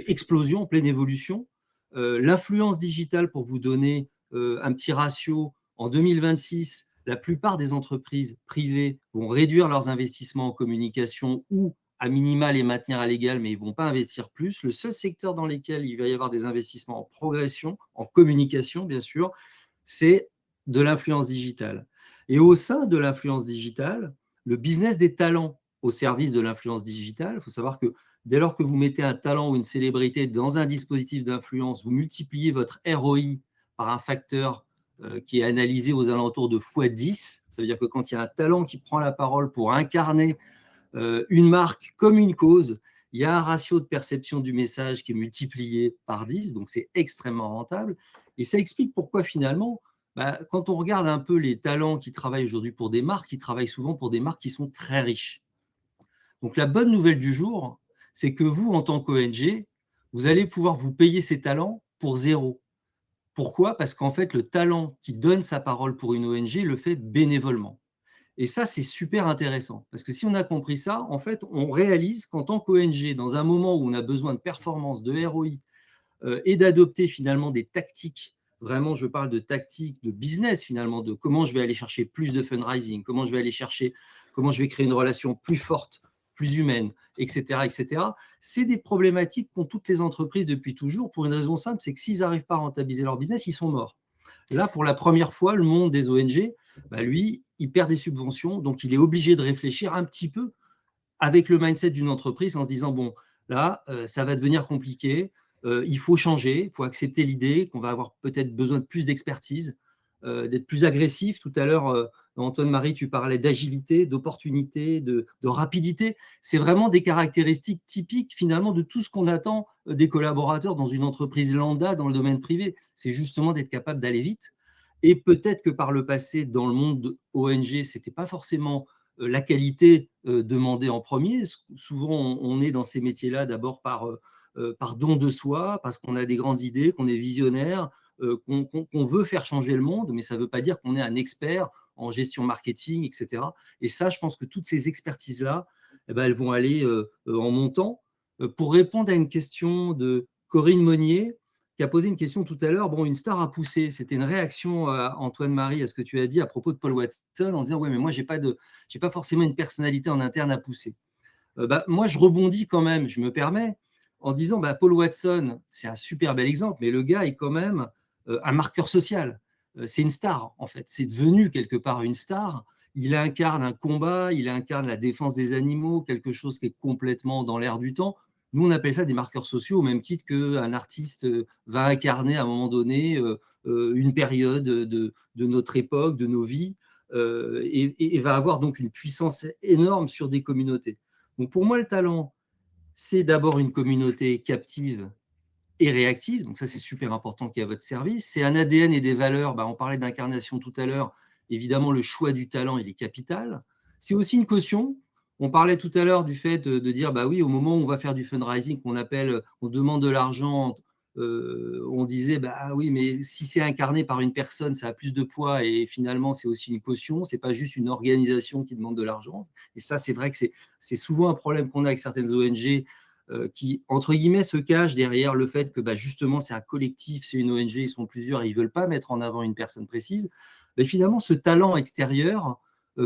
explosion, en pleine évolution. L'influence digitale, pour vous donner un petit ratio, en 2026, la plupart des entreprises privées vont réduire leurs investissements en communication ou à minima les maintenir à l'égal, mais ils ne vont pas investir plus. Le seul secteur dans lequel il va y avoir des investissements en progression, en communication, bien sûr, c'est de l'influence digitale. Et au sein de l'influence digitale, le business des talents au service de l'influence digitale, il faut savoir que dès lors que vous mettez un talent ou une célébrité dans un dispositif d'influence, vous multipliez votre ROI par un facteur qui est analysé aux alentours de x10. Ça veut dire que quand il y a un talent qui prend la parole pour incarner une marque comme une cause, il y a un ratio de perception du message qui est multiplié par 10, donc c'est extrêmement rentable. Et ça explique pourquoi finalement, quand on regarde un peu les talents qui travaillent aujourd'hui pour des marques, ils travaillent souvent pour des marques qui sont très riches. Donc la bonne nouvelle du jour, c'est que vous, en tant qu'ONG, vous allez pouvoir vous payer ces talents pour zéro. Pourquoi? Parce qu'en fait, le talent qui donne sa parole pour une ONG le fait bénévolement. Et ça, c'est super intéressant. Parce que si on a compris ça, en fait, on réalise qu'en tant qu'ONG, dans un moment où on a besoin de performance, de ROI, et d'adopter finalement des tactiques, vraiment, je parle de tactiques de business finalement, de comment je vais aller chercher plus de fundraising, comment je vais créer une relation plus forte, plus humaine, etc., etc. C'est des problématiques qu'ont toutes les entreprises depuis toujours pour une raison simple, c'est que s'ils n'arrivent pas à rentabiliser leur business, ils sont morts. Là, pour la première fois, le monde des ONG, lui, il perd des subventions, donc il est obligé de réfléchir un petit peu avec le mindset d'une entreprise en se disant, bon, là, ça va devenir compliqué, il faut changer, il faut accepter l'idée qu'on va avoir peut-être besoin de plus d'expertise, d'être plus agressif. Tout à l'heure, Antoine-Marie, tu parlais d'agilité, d'opportunité, de rapidité. C'est vraiment des caractéristiques typiques finalement de tout ce qu'on attend des collaborateurs dans une entreprise lambda dans le domaine privé. C'est justement d'être capable d'aller vite. Et peut-être que par le passé, dans le monde de ONG, ce n'était pas forcément la qualité demandée en premier. Souvent, on est dans ces métiers-là d'abord par don de soi, parce qu'on a des grandes idées, qu'on est visionnaire, qu'on veut faire changer le monde, mais ça ne veut pas dire qu'on est un expert en gestion marketing, etc. Et ça, je pense que toutes ces expertises-là, elles vont aller en montant. Pour répondre à une question de Corinne Monnier, qui a posé une question tout à l'heure, bon, une star a poussé. C'était une réaction, Antoine-Marie, à ce que tu as dit à propos de Paul Watson, en disant, ouais, mais moi, je n'ai pas forcément une personnalité en interne à pousser. Moi, je rebondis quand même, je me permets, en disant, Paul Watson, c'est un super bel exemple, mais le gars est quand même un marqueur social. C'est une star, en fait. C'est devenu quelque part une star. Il incarne un combat, il incarne la défense des animaux, quelque chose qui est complètement dans l'air du temps. Nous, on appelle ça des marqueurs sociaux, au même titre qu'un artiste va incarner à un moment donné une période de notre époque, de nos vies, et va avoir donc une puissance énorme sur des communautés. Donc pour moi, le talent, c'est d'abord une communauté captive et réactive. Donc ça, c'est super important qui est à votre service. C'est un ADN et des valeurs. On parlait d'incarnation tout à l'heure. Évidemment, le choix du talent, il est capital. C'est aussi une caution. On parlait tout à l'heure du fait de dire, oui, au moment où on va faire du fundraising, on demande de l'argent, on disait, oui, mais si c'est incarné par une personne, ça a plus de poids et finalement, c'est aussi une caution. Ce n'est pas juste une organisation qui demande de l'argent. Et ça, c'est vrai que c'est souvent un problème qu'on a avec certaines ONG qui, entre guillemets, se cachent derrière le fait que justement, c'est un collectif, c'est une ONG, ils sont plusieurs, et ils ne veulent pas mettre en avant une personne précise. Mais finalement, ce talent extérieur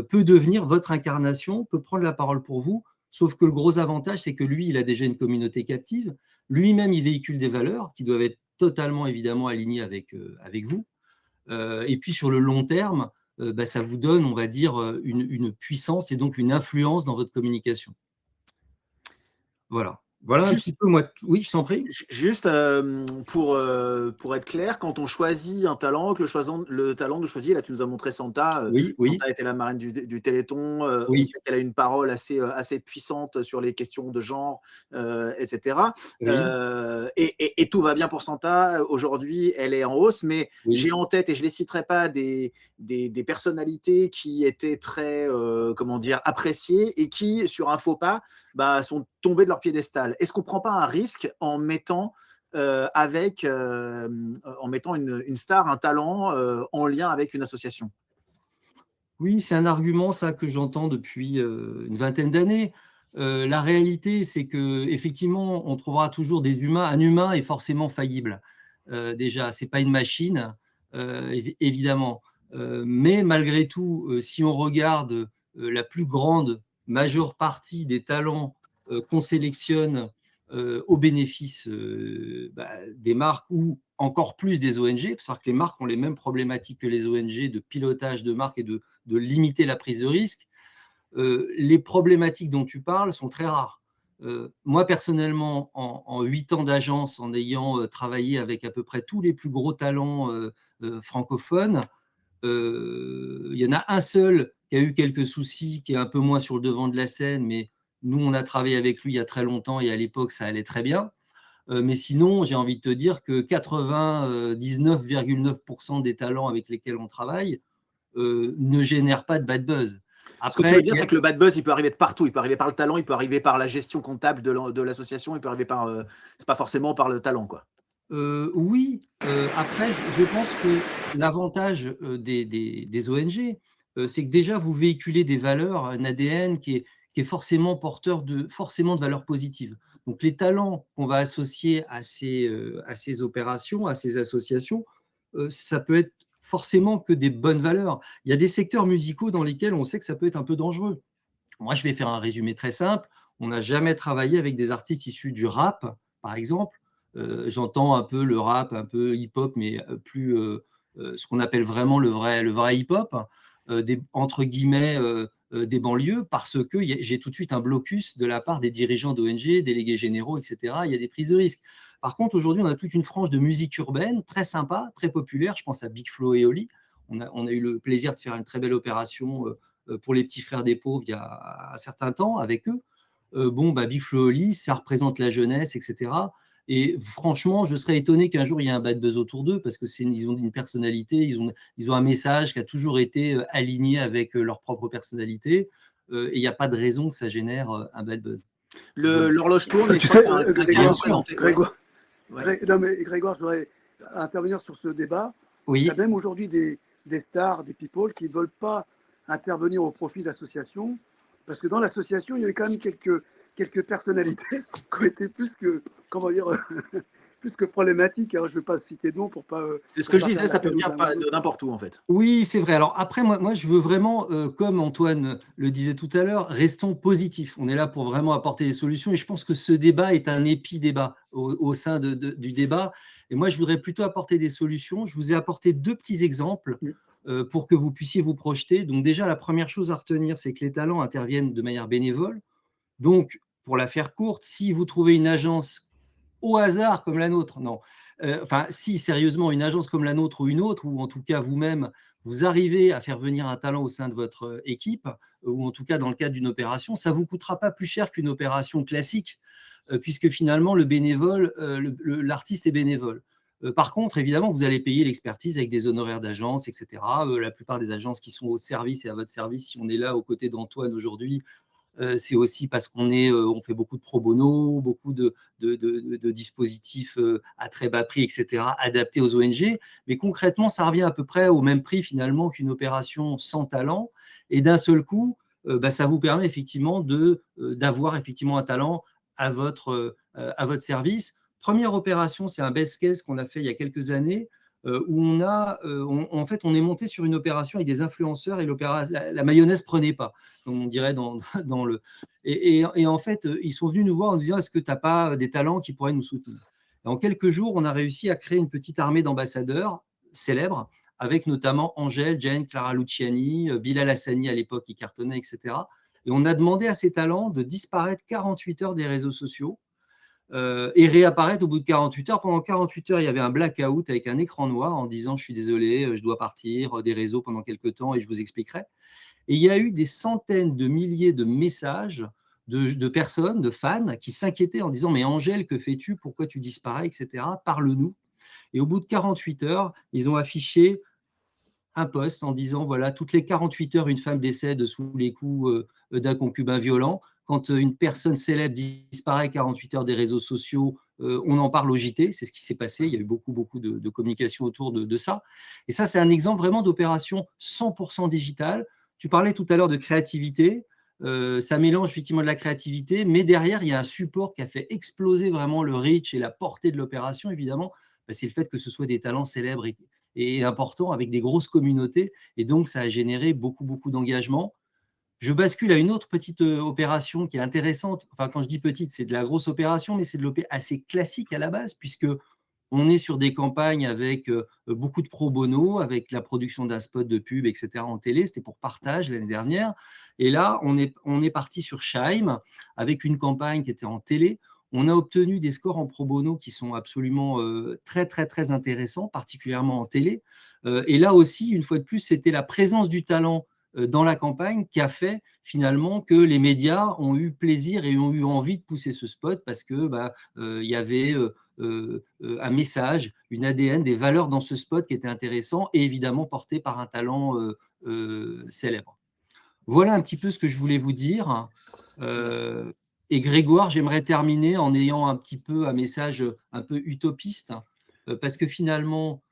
peut devenir votre incarnation, peut prendre la parole pour vous, sauf que le gros avantage, c'est que lui, il a déjà une communauté captive. Lui-même, il véhicule des valeurs qui doivent être totalement, évidemment, alignées avec vous. Et puis, sur le long terme, ça vous donne, on va dire, une puissance et donc une influence dans votre communication. Voilà un petit peu moi. Oui, je t'en prie. Juste pour être clair, quand on choisit un talent, que le talent que je choisis, là tu nous as montré Santa, Oui. Santa était la marraine du Téléthon, Oui. on sait qu'elle a une parole assez puissante sur les questions de genre, etc. Oui. Et tout va bien pour Santa, aujourd'hui elle est en hausse, mais j'ai en tête, et je ne les citerai pas, des personnalités qui étaient très appréciées et qui, sur un faux pas, sont tombées de leur piédestal. Est-ce qu'on ne prend pas un risque en mettant une star, un talent en lien avec une association? Oui, c'est un argument, ça, que j'entends depuis une vingtaine d'années. La réalité, c'est qu'effectivement, on trouvera toujours des humains. Un humain est forcément faillible. Déjà, ce n'est pas une machine, évidemment. Mais malgré tout, si on regarde la plus grande majeure partie des talents qu'on sélectionne au bénéfice des marques ou encore plus des ONG. Il faut savoir que les marques ont les mêmes problématiques que les ONG de pilotage de marque et de limiter la prise de risque. Les problématiques dont tu parles sont très rares. Moi, personnellement, en 8 ans d'agence, en ayant travaillé avec à peu près tous les plus gros talents francophones, il y en a un seul qui a eu quelques soucis, qui est un peu moins sur le devant de la scène, mais nous, on a travaillé avec lui il y a très longtemps et à l'époque, ça allait très bien. Mais sinon, j'ai envie de te dire que 99,9% des talents avec lesquels on travaille ne génèrent pas de bad buzz. Ce que tu veux dire, c'est que le bad buzz, il peut arriver de partout. Il peut arriver par le talent, il peut arriver par la gestion comptable de l'association, il peut arriver par… c'est pas forcément par le talent, quoi. Oui. Après, je pense que l'avantage des ONG, c'est que déjà, vous véhiculez des valeurs, un ADN qui est forcément porteur de valeurs positives. Donc, les talents qu'on va associer à ces opérations, à ces associations, ça peut être forcément que des bonnes valeurs. Il y a des secteurs musicaux dans lesquels on sait que ça peut être un peu dangereux. Moi, je vais faire un résumé très simple. On n'a jamais travaillé avec des artistes issus du rap, par exemple. J'entends un peu le rap, un peu hip-hop, mais plus ce qu'on appelle vraiment le vrai hip-hop, entre guillemets, des banlieues, parce que j'ai tout de suite un blocus de la part des dirigeants d'ONG, délégués généraux, etc. Il y a des prises de risques. Par contre, aujourd'hui, on a toute une frange de musique urbaine très sympa, très populaire. Je pense à Big Flo et Oli. On a eu le plaisir de faire une très belle opération pour les petits frères des pauvres il y a un certain temps avec eux. Big Flo et Oli, ça représente la jeunesse, etc. Et franchement, je serais étonné qu'un jour il y ait un bad buzz autour d'eux parce qu'ils ont une personnalité, ils ont un message qui a toujours été aligné avec leur propre personnalité. Et il n'y a pas de raison que ça génère un bad buzz. L'horloge tourne. Tu sais, Grégoire, je voudrais intervenir sur ce débat. Oui. Il y a même aujourd'hui des stars, des people qui ne veulent pas intervenir au profit d'associations parce que dans l'association, il y avait quand même quelques personnalités qui ont été plus que problématiques. Alors, je ne vais pas citer de nom pour pas… C'est ce que je disais, ça peut venir de n'importe où, en fait. Oui, c'est vrai. Alors après, moi, je veux vraiment, comme Antoine le disait tout à l'heure, restons positifs. On est là pour vraiment apporter des solutions et je pense que ce débat est un épi-débat au sein du débat. Et moi, je voudrais plutôt apporter des solutions. Je vous ai apporté 2 petits exemples pour que vous puissiez vous projeter. Donc déjà, la première chose à retenir, c'est que les talents interviennent de manière bénévole. Donc, pour la faire courte, si vous trouvez une agence au hasard comme la nôtre, non. Si sérieusement, une agence comme la nôtre ou une autre, ou en tout cas vous-même, vous arrivez à faire venir un talent au sein de votre équipe, ou en tout cas dans le cadre d'une opération, ça ne vous coûtera pas plus cher qu'une opération classique. puisque finalement, l'artiste est bénévole. Par contre, évidemment, vous allez payer l'expertise avec des honoraires d'agence, etc. La plupart des agences qui sont au service et à votre service, si on est là aux côtés d'Antoine aujourd'hui, c'est aussi parce on fait beaucoup de pro bono, beaucoup de dispositifs à très bas prix, etc., adaptés aux ONG. Mais concrètement, ça revient à peu près au même prix finalement qu'une opération sans talent. Et d'un seul coup, ça vous permet effectivement d'avoir effectivement un talent à votre service. Première opération, c'est un best case qu'on a fait il y a quelques années, où en fait, on est monté sur une opération avec des influenceurs et la mayonnaise prenait pas, comme on dirait dans le. Et en fait, ils sont venus nous voir en nous disant, est-ce que tu n'as pas des talents qui pourraient nous soutenir? Et en quelques jours, on a réussi à créer une petite armée d'ambassadeurs célèbres, avec notamment Angèle, Jane, Clara Luciani, Bilal Hassani à l'époque, qui cartonnait, etc. Et on a demandé à ces talents de disparaître 48 heures des réseaux sociaux et réapparaître au bout de 48 heures. Pendant 48 heures, il y avait un blackout avec un écran noir en disant « je suis désolé, je dois partir des réseaux pendant quelques temps et je vous expliquerai ». Et il y a eu des centaines de milliers de messages de personnes, de fans, qui s'inquiétaient en disant « mais Angèle, que fais-tu? Pourquoi tu disparais, etc. Parle-nous ». Et au bout de 48 heures, ils ont affiché un post en disant « voilà, toutes les 48 heures, une femme décède sous les coups d'un concubin violent ». Quand une personne célèbre disparaît 48 heures des réseaux sociaux, on en parle au JT, c'est ce qui s'est passé. Il y a eu beaucoup de communication autour de ça. Et ça, c'est un exemple vraiment d'opération 100% digitale. Tu parlais tout à l'heure de créativité. Ça mélange effectivement de la créativité, mais derrière, il y a un support qui a fait exploser vraiment le reach et la portée de l'opération, évidemment. C'est le fait que ce soit des talents célèbres et importants avec des grosses communautés. Et donc, ça a généré beaucoup d'engagement. Je bascule à une autre petite opération qui est intéressante. Enfin, quand je dis petite, c'est de la grosse opération, mais c'est de l'opération assez classique à la base, puisque on est sur des campagnes avec beaucoup de pro bono, avec la production d'un spot de pub, etc. en télé. C'était pour Partage l'année dernière. Et là, on est parti sur Scheim avec une campagne qui était en télé. On a obtenu des scores en pro bono qui sont absolument très intéressants, particulièrement en télé. Et là aussi, une fois de plus, c'était la présence du talent dans la campagne qui a fait finalement que les médias ont eu plaisir et ont eu envie de pousser ce spot parce que y avait un message, une ADN, des valeurs dans ce spot qui était intéressant et évidemment porté par un talent célèbre. Voilà un petit peu ce que je voulais vous dire. Et Grégoire, j'aimerais terminer en ayant un petit peu un message un peu utopiste, parce que finalement,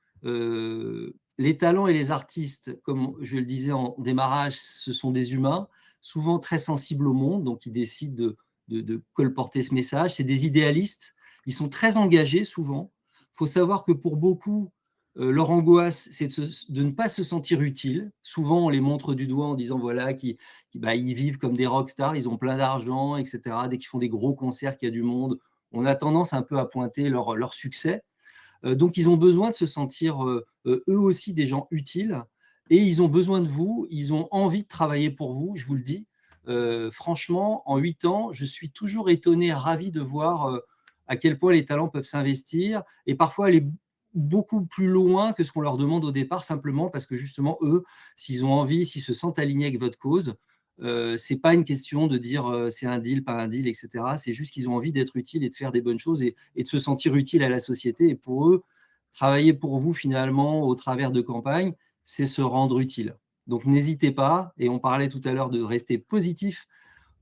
les talents et les artistes, comme je le disais en démarrage, ce sont des humains, souvent très sensibles au monde, donc ils décident de colporter ce message. C'est des idéalistes, ils sont très engagés souvent. Il faut savoir que pour beaucoup, leur angoisse, c'est de ne pas se sentir utile. Souvent, on les montre du doigt en disant voilà, ils vivent comme des rockstars, ils ont plein d'argent, etc. Dès qu'ils font des gros concerts, qu'il y a du monde, on a tendance un peu à pointer leur succès. Donc, ils ont besoin de se sentir eux aussi des gens utiles et ils ont besoin de vous, ils ont envie de travailler pour vous, je vous le dis. Franchement, en 8 ans, je suis toujours étonné, ravi de voir à quel point les talents peuvent s'investir et parfois aller beaucoup plus loin que ce qu'on leur demande au départ, simplement parce que justement, eux, s'ils ont envie, s'ils se sentent alignés avec votre cause, ce n'est pas une question de dire c'est un deal, pas un deal, etc. C'est juste qu'ils ont envie d'être utiles et de faire des bonnes choses et de se sentir utiles à la société. Et pour eux, travailler pour vous finalement au travers de campagnes, c'est se rendre utile. Donc n'hésitez pas, et on parlait tout à l'heure de rester positif.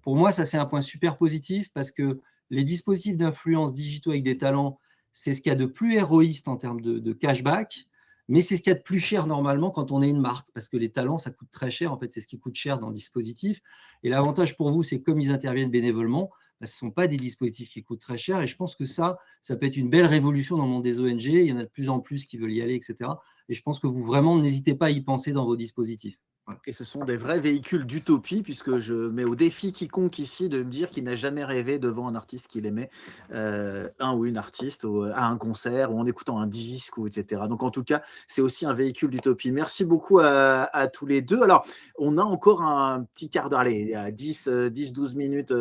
Pour moi, ça c'est un point super positif parce que les dispositifs d'influence digitaux avec des talents, c'est ce qu'il y a de plus héroïste en termes de cashback. Mais c'est ce qu'il y a de plus cher normalement quand on est une marque, parce que les talents, ça coûte très cher. En fait, c'est ce qui coûte cher dans le dispositif. Et l'avantage pour vous, c'est que comme ils interviennent bénévolement, ce ne sont pas des dispositifs qui coûtent très cher. Et je pense que ça peut être une belle révolution dans le monde des ONG. Il y en a de plus en plus qui veulent y aller, etc. Et je pense que vous vraiment n'hésitez pas à y penser dans vos dispositifs. Voilà. Et ce sont des vrais véhicules d'utopie, puisque je mets au défi quiconque ici de me dire qu'il n'a jamais rêvé devant un artiste qu'il aimait, un ou une artiste, ou à un concert, ou en écoutant un disque, ou etc. Donc en tout cas, c'est aussi un véhicule d'utopie. Merci beaucoup à tous les deux. Alors, on a encore un petit quart d'heure, allez, 10-12 minutes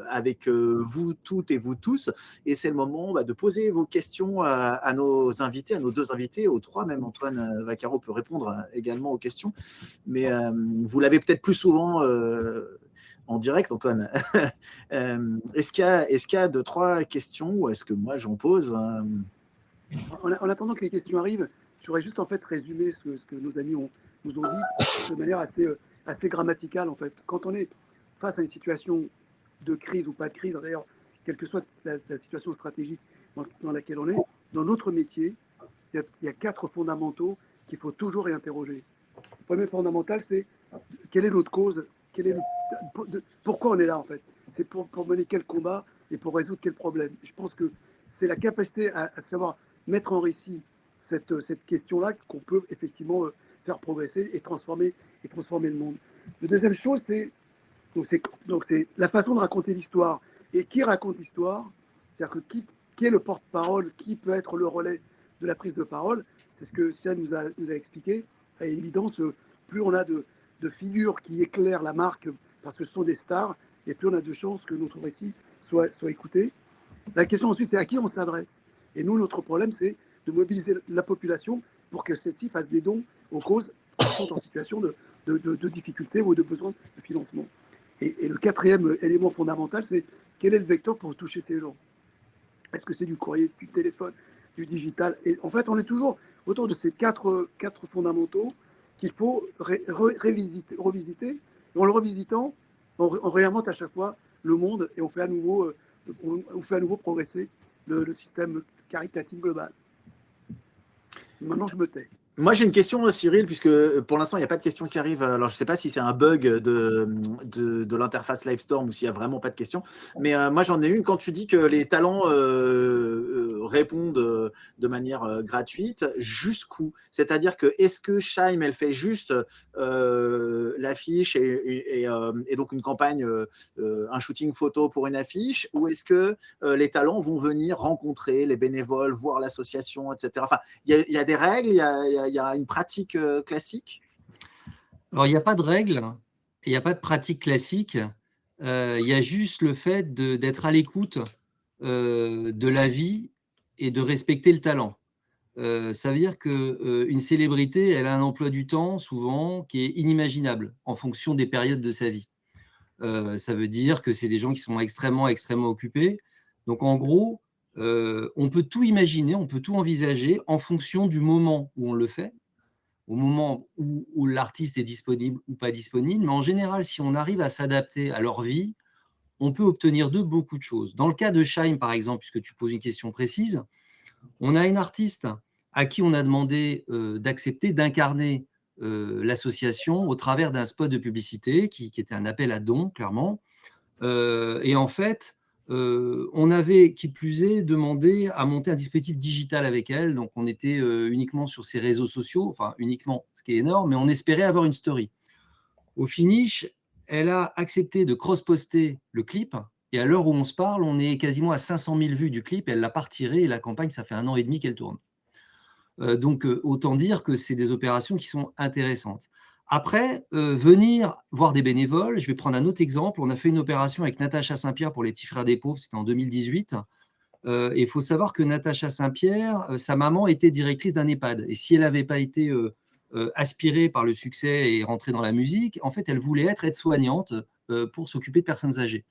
avec vous toutes et vous tous, et c'est le moment de poser vos questions à nos invités, à nos deux invités, aux trois même. Antoine Vaccaro peut répondre également aux questions. Mais vous l'avez peut-être plus souvent en direct, Antoine. Est-ce qu'il y a deux, trois questions ou est-ce que moi j'en pose? En attendant que les questions arrivent, j'aurais juste en fait résumé ce que nos amis nous ont dit de manière assez grammaticale en fait. Quand on est face à une situation de crise ou pas de crise, d'ailleurs, quelle que soit la situation stratégique dans laquelle on est, dans notre métier, il y a 4 fondamentaux qu'il faut toujours réinterroger. Le premier fondamental, c'est quelle est notre cause, pourquoi on est là en fait. C'est pour mener quel combat et pour résoudre quel problème. Je pense que c'est la capacité à savoir mettre en récit cette question-là qu'on peut effectivement faire progresser et transformer le monde. La deuxième chose, c'est la façon de raconter l'histoire. Et qui raconte l'histoire? C'est-à-dire que qui est le porte-parole, qui peut être le relais de la prise de parole? C'est ce que Sian nous a expliqué. À l'évidence, plus on a de figures qui éclairent la marque, parce que ce sont des stars, et plus on a de chances que notre récit soit écouté. La question ensuite, c'est à qui on s'adresse. Et nous, notre problème, c'est de mobiliser la population pour que celle-ci fasse des dons aux causes qui sont en situation de difficulté ou de besoin de financement. Et le quatrième élément fondamental, c'est quel est le vecteur pour toucher ces gens? Est-ce que c'est du courrier, du téléphone, du digital? Et en fait, on est toujours autour de ces quatre fondamentaux qu'il faut revisiter. Et en le revisitant, on réinvente à chaque fois le monde et on fait à nouveau progresser le système caritatif global. Maintenant, je me tais. Moi, j'ai une question, Cyril, puisque pour l'instant, il n'y a pas de question qui arrive. Alors, je ne sais pas si c'est un bug de l'interface Livestorm ou s'il n'y a vraiment pas de questions. Mais moi, j'en ai une. Quand tu dis que les talents répondent de manière gratuite, jusqu'où? C'est-à-dire que est-ce que Scheim, elle fait juste l'affiche et donc une campagne, un shooting photo pour une affiche, ou est-ce que les talents vont venir rencontrer les bénévoles, voir l'association, etc. Enfin, il y a des règles, il y a une pratique classique? Alors, il n'y a pas de règle, il n'y a pas de pratique classique. Il y a juste le fait d'être à l'écoute de la vie et de respecter le talent. Ça veut dire qu'une célébrité, elle a un emploi du temps souvent qui est inimaginable en fonction des périodes de sa vie. Ça veut dire que c'est des gens qui sont extrêmement, extrêmement occupés. Donc, en gros, on peut tout imaginer, on peut tout envisager en fonction du moment où on le fait, au moment où l'artiste est disponible ou pas disponible. Mais en général, si on arrive à s'adapter à leur vie, on peut obtenir de beaucoup de choses. Dans le cas de Scheim, par exemple, puisque tu poses une question précise, on a une artiste à qui on a demandé d'accepter d'incarner l'association au travers d'un spot de publicité qui était un appel à dons, clairement. Et en fait, on avait, qui plus est, demandé à monter un dispositif digital avec elle. Donc, on était uniquement sur ses réseaux sociaux, enfin uniquement, ce qui est énorme, mais on espérait avoir une story. Au finish, elle a accepté de cross-poster le clip. Et à l'heure où on se parle, on est quasiment à 500 000 vues du clip. Elle l'a pas retiré et la campagne, ça fait 1 an et demi qu'elle tourne. Donc, autant dire que c'est des opérations qui sont intéressantes. Après, venir voir des bénévoles, je vais prendre un autre exemple. On a fait une opération avec Natacha Saint-Pierre pour les Petits Frères des Pauvres, c'était en 2018. Et il faut savoir que Natacha Saint-Pierre, sa maman était directrice d'un EHPAD. Et si elle n'avait pas été aspirée par le succès et rentrée dans la musique, en fait, elle voulait être aide-soignante pour s'occuper de personnes âgées.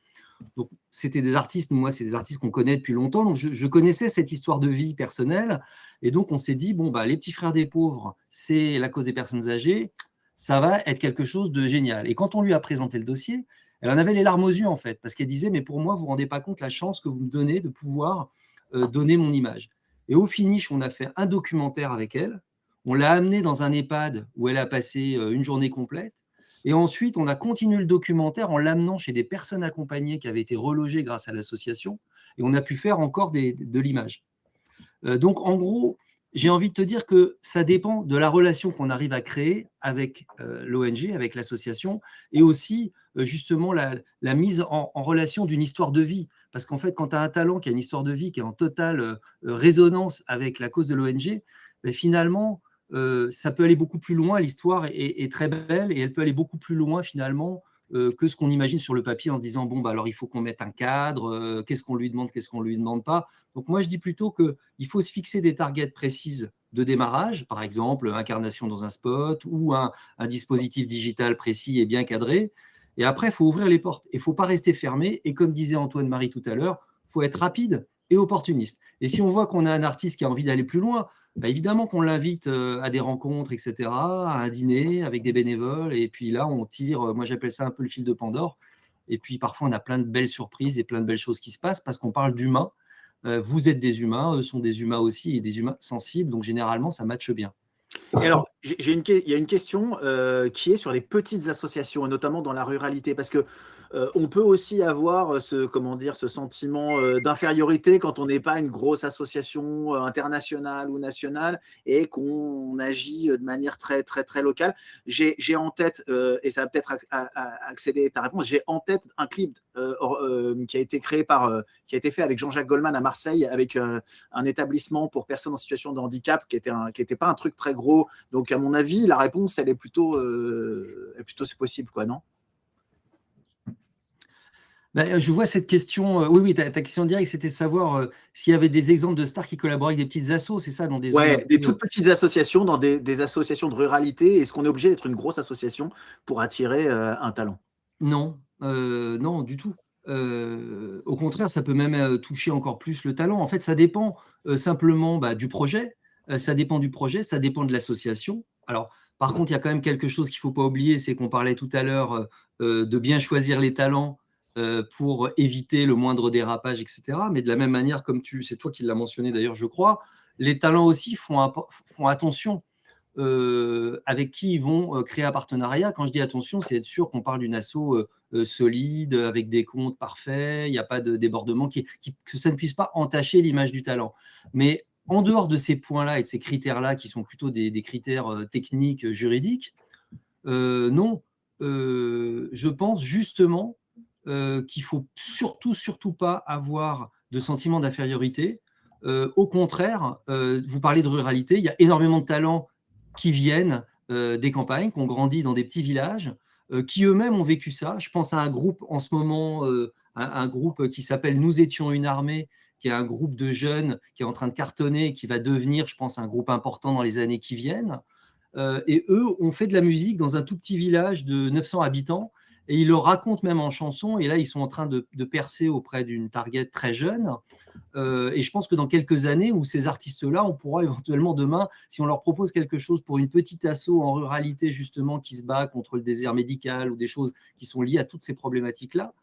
Donc, c'était des artistes, moi, c'est des artistes qu'on connaît depuis longtemps. Donc, je connaissais cette histoire de vie personnelle. Et donc, on s'est dit, bon, bah, les Petits Frères des Pauvres, c'est la cause des personnes âgées. Ça va être quelque chose de génial. Et quand on lui a présenté le dossier, elle en avait les larmes aux yeux, en fait, parce qu'elle disait, mais pour moi, vous ne vous rendez pas compte la chance que vous me donnez de pouvoir donner mon image. Et au finish, on a fait un documentaire avec elle. On l'a amenée dans un EHPAD où elle a passé une journée complète. Et ensuite, on a continué le documentaire en l'amenant chez des personnes accompagnées qui avaient été relogées grâce à l'association. Et on a pu faire encore de l'image. Donc, en gros, j'ai envie de te dire que ça dépend de la relation qu'on arrive à créer avec l'ONG, avec l'association, et aussi justement la mise en relation d'une histoire de vie. Parce qu'en fait, quand tu as un talent qui a une histoire de vie qui est en totale résonance avec la cause de l'ONG, ben, finalement, ça peut aller beaucoup plus loin. L'histoire est très belle et elle peut aller beaucoup plus loin finalement que ce qu'on imagine sur le papier en se disant bon, bah, alors il faut qu'on mette un cadre, qu'est-ce qu'on lui demande, qu'est-ce qu'on ne lui demande pas. Donc moi, je dis plutôt qu'il faut se fixer des targets précises de démarrage, par exemple, incarnation dans un spot ou un dispositif digital précis et bien cadré. Et après, il faut ouvrir les portes. Il ne faut pas rester fermé. Et comme disait Antoine-Marie tout à l'heure, il faut être rapide et opportuniste. Et si on voit qu'on a un artiste qui a envie d'aller plus loin, bah évidemment qu'on l'invite à des rencontres, etc., à un dîner avec des bénévoles. Et puis là, on tire, moi j'appelle ça un peu le fil de Pandore. Et puis parfois, on a plein de belles surprises et plein de belles choses qui se passent parce qu'on parle d'humains. Vous êtes des humains, eux sont des humains aussi et des humains sensibles. Donc généralement, ça matche bien. Et alors, il y a une question qui est sur les petites associations, et notamment dans la ruralité, parce que on peut aussi avoir ce sentiment d'infériorité quand on n'est pas une grosse association internationale ou nationale et qu'on agit de manière très, très, très locale. J'ai en tête, et ça va peut-être accéder à ta réponse, j'ai en tête un clip qui a été qui a été fait avec Jean-Jacques Goldman à Marseille, avec un établissement pour personnes en situation de handicap qui était pas un truc très gros. Donc, à mon avis, la réponse, elle est plutôt c'est possible, quoi, non? Ben, je vois cette question. Oui, ta question directe, c'était de savoir s'il y avait des exemples de stars qui collaboraient avec des petites assos, c'est ça, dans des zones un Ouais, des peu. toutes petites associations, dans des associations de ruralité. Est-ce qu'on est obligé d'être une grosse association pour attirer un talent? Non, non, du tout. Au contraire, ça peut même toucher encore plus le talent. En fait, ça dépend simplement du projet. Ça dépend du projet, ça dépend de l'association. Alors, par contre, il y a quand même quelque chose qu'il ne faut pas oublier, c'est qu'on parlait tout à l'heure de bien choisir les talents pour éviter le moindre dérapage, etc. Mais de la même manière, c'est toi qui l'as mentionné d'ailleurs, je crois, les talents aussi font attention avec qui ils vont créer un partenariat. Quand je dis attention, c'est être sûr qu'on parle d'une asso solide, avec des comptes parfaits, il n'y a pas de débordement, que ça ne puisse pas entacher l'image du talent. Mais en dehors de ces points-là et de ces critères-là, qui sont plutôt des critères techniques, juridiques, non, je pense justement qu'il faut surtout pas avoir de sentiment d'infériorité. Au contraire, vous parlez de ruralité, il y a énormément de talents qui viennent des campagnes, qui ont grandi dans des petits villages, qui eux-mêmes ont vécu ça. Je pense à un groupe en ce moment, un groupe qui s'appelle Nous étions une armée, qui est un groupe de jeunes qui est en train de cartonner, qui va devenir, je pense, un groupe important dans les années qui viennent. Et eux ont fait de la musique dans un tout petit village de 900 habitants. Et ils le racontent même en chanson. Et là, ils sont en train de percer auprès d'une target très jeune. Et je pense que dans quelques années, où ces artistes-là, on pourra éventuellement demain, si on leur propose quelque chose pour une petite asso en ruralité, justement, qui se bat contre le désert médical ou des choses qui sont liées à toutes ces problématiques-là.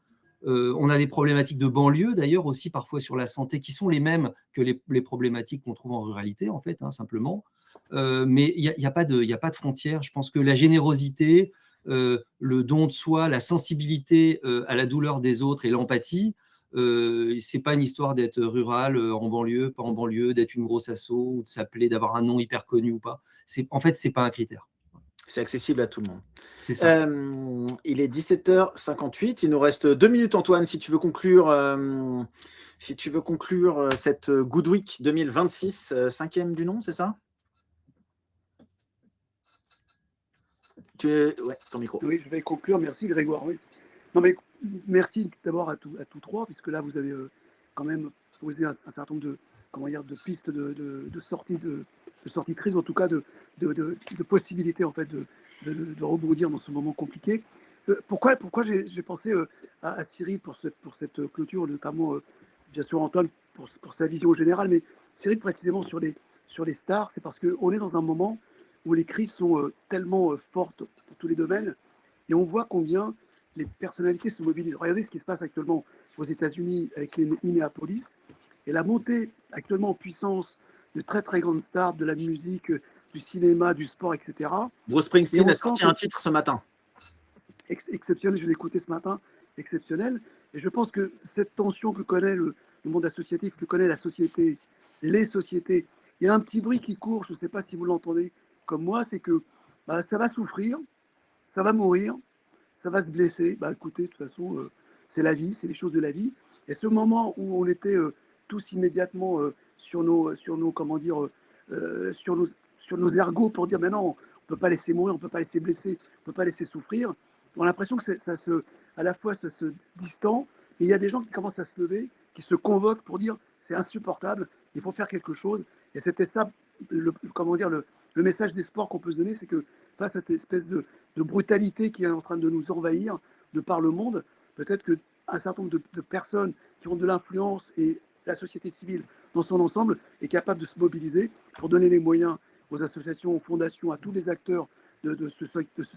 On a des problématiques de banlieue, d'ailleurs, aussi parfois sur la santé, qui sont les mêmes que les problématiques qu'on trouve en ruralité, en fait, simplement. Mais il n'y a pas de frontières. Je pense que la générosité, le don de soi, la sensibilité à la douleur des autres et l'empathie, c'est pas une histoire d'être rural en banlieue, pas en banlieue, d'être une grosse asso ou de s'appeler, d'avoir un nom hyper connu ou pas. En fait, c'est pas un critère. C'est accessible à tout le monde. C'est ça. Il est 17h58. Il nous reste 2 minutes, Antoine, si tu veux conclure, cette Good Week 2026, 5e du nom, c'est ça? Ouais, ton micro. Oui, je vais conclure. Merci Grégoire. Oui. Non, mais merci d'abord à tous trois, puisque là, vous avez quand même posé un certain nombre de pistes de sortie de crise, en tout cas de possibilités en fait de rebondir dans ce moment compliqué. Pourquoi j'ai pensé à Cyril pour cette clôture, notamment bien sûr Antoine pour sa vision générale, mais Cyril précisément sur les stars, c'est parce qu'on est dans un moment où les crises sont tellement fortes dans tous les domaines, et on voit combien les personnalités se mobilisent. Regardez ce qui se passe actuellement aux États-Unis avec les Minneapolis, et la montée actuellement en puissance de très très grandes stars de la musique, du cinéma, du sport, etc. Bruce Springsteen a sorti un titre ce matin. Exceptionnel, je l'ai écouté ce matin, exceptionnel. Et je pense que cette tension que connaît le monde associatif, que connaît la société, les sociétés, il y a un petit bruit qui court, je ne sais pas si vous l'entendez comme moi, c'est que ça va souffrir, ça va mourir, ça va se blesser. Écoutez, de toute façon, c'est la vie, c'est les choses de la vie. Et ce moment où on était tous immédiatement sur nos comment dire, sur nos ergots pour dire, mais non, on ne peut pas laisser mourir, on ne peut pas laisser blesser, on ne peut pas laisser souffrir. On a l'impression que à la fois ça se distend, mais il y a des gens qui commencent à se lever, qui se convoquent pour dire, c'est insupportable, il faut faire quelque chose. Et c'était ça, le message d'espoir qu'on peut se donner, c'est que face à cette espèce de brutalité qui est en train de nous envahir, de par le monde. Peut-être qu'un certain nombre de personnes qui ont de l'influence et la société civile dans son ensemble est capable de se mobiliser pour donner les moyens aux associations, aux fondations, à tous les acteurs de ce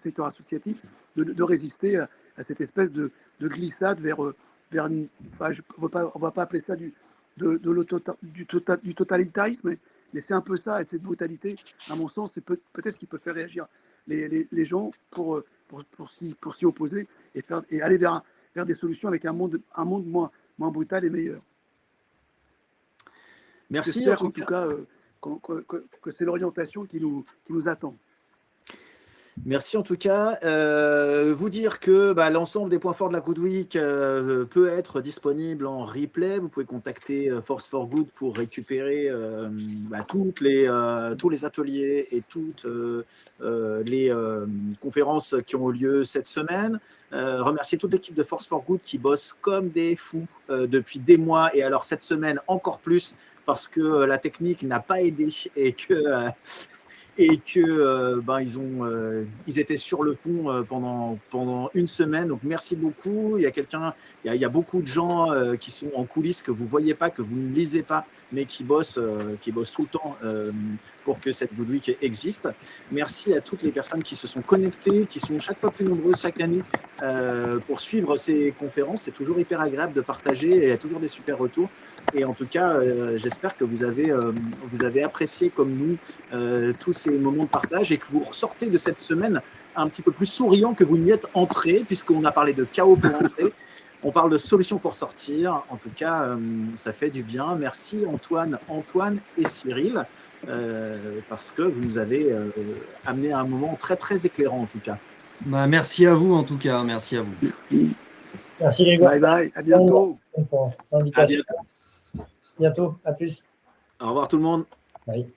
secteur associatif de résister à cette espèce de glissade vers enfin, on ne va pas appeler ça du totalitarisme, mais c'est un peu ça, et cette brutalité, à mon sens, c'est peut-être ce qui peut faire réagir les gens pour s'y opposer et aller vers des solutions avec un monde moins brutal et meilleur. Merci. J'espère en tout cas que c'est l'orientation qui nous attend. Merci en tout cas. Vous dire que l'ensemble des points forts de la Good Week peut être disponible en replay. Vous pouvez contacter Force for Good pour récupérer tous les ateliers et toutes les conférences qui ont eu lieu cette semaine. Remercier toute l'équipe de Force for Good qui bosse comme des fous depuis des mois, et alors cette semaine encore plus parce que la technique n'a pas aidé et que ils étaient sur le pont pendant une semaine. Donc merci beaucoup. Il y a beaucoup de gens qui sont en coulisses que vous ne voyez pas, que vous ne lisez pas, mais qui bossent tout le temps pour que cette Good Week existe. Merci à toutes les personnes qui se sont connectées, qui sont chaque fois plus nombreuses chaque année pour suivre ces conférences. C'est toujours hyper agréable de partager et il y a toujours des super retours. Et en tout cas, j'espère que vous avez apprécié comme nous tous ces moments de partage et que vous ressortez de cette semaine un petit peu plus souriant que vous n'y êtes entré, puisqu'on a parlé de chaos pour entrer. On parle de solutions pour sortir. En tout cas, ça fait du bien. Merci Antoine et Cyril, parce que vous nous avez amené à un moment très, très éclairant en tout cas. Merci à vous en tout cas. Merci à vous. Merci Grégoire. Bye bye. À bientôt. À bientôt. À plus. Au revoir tout le monde. Bye.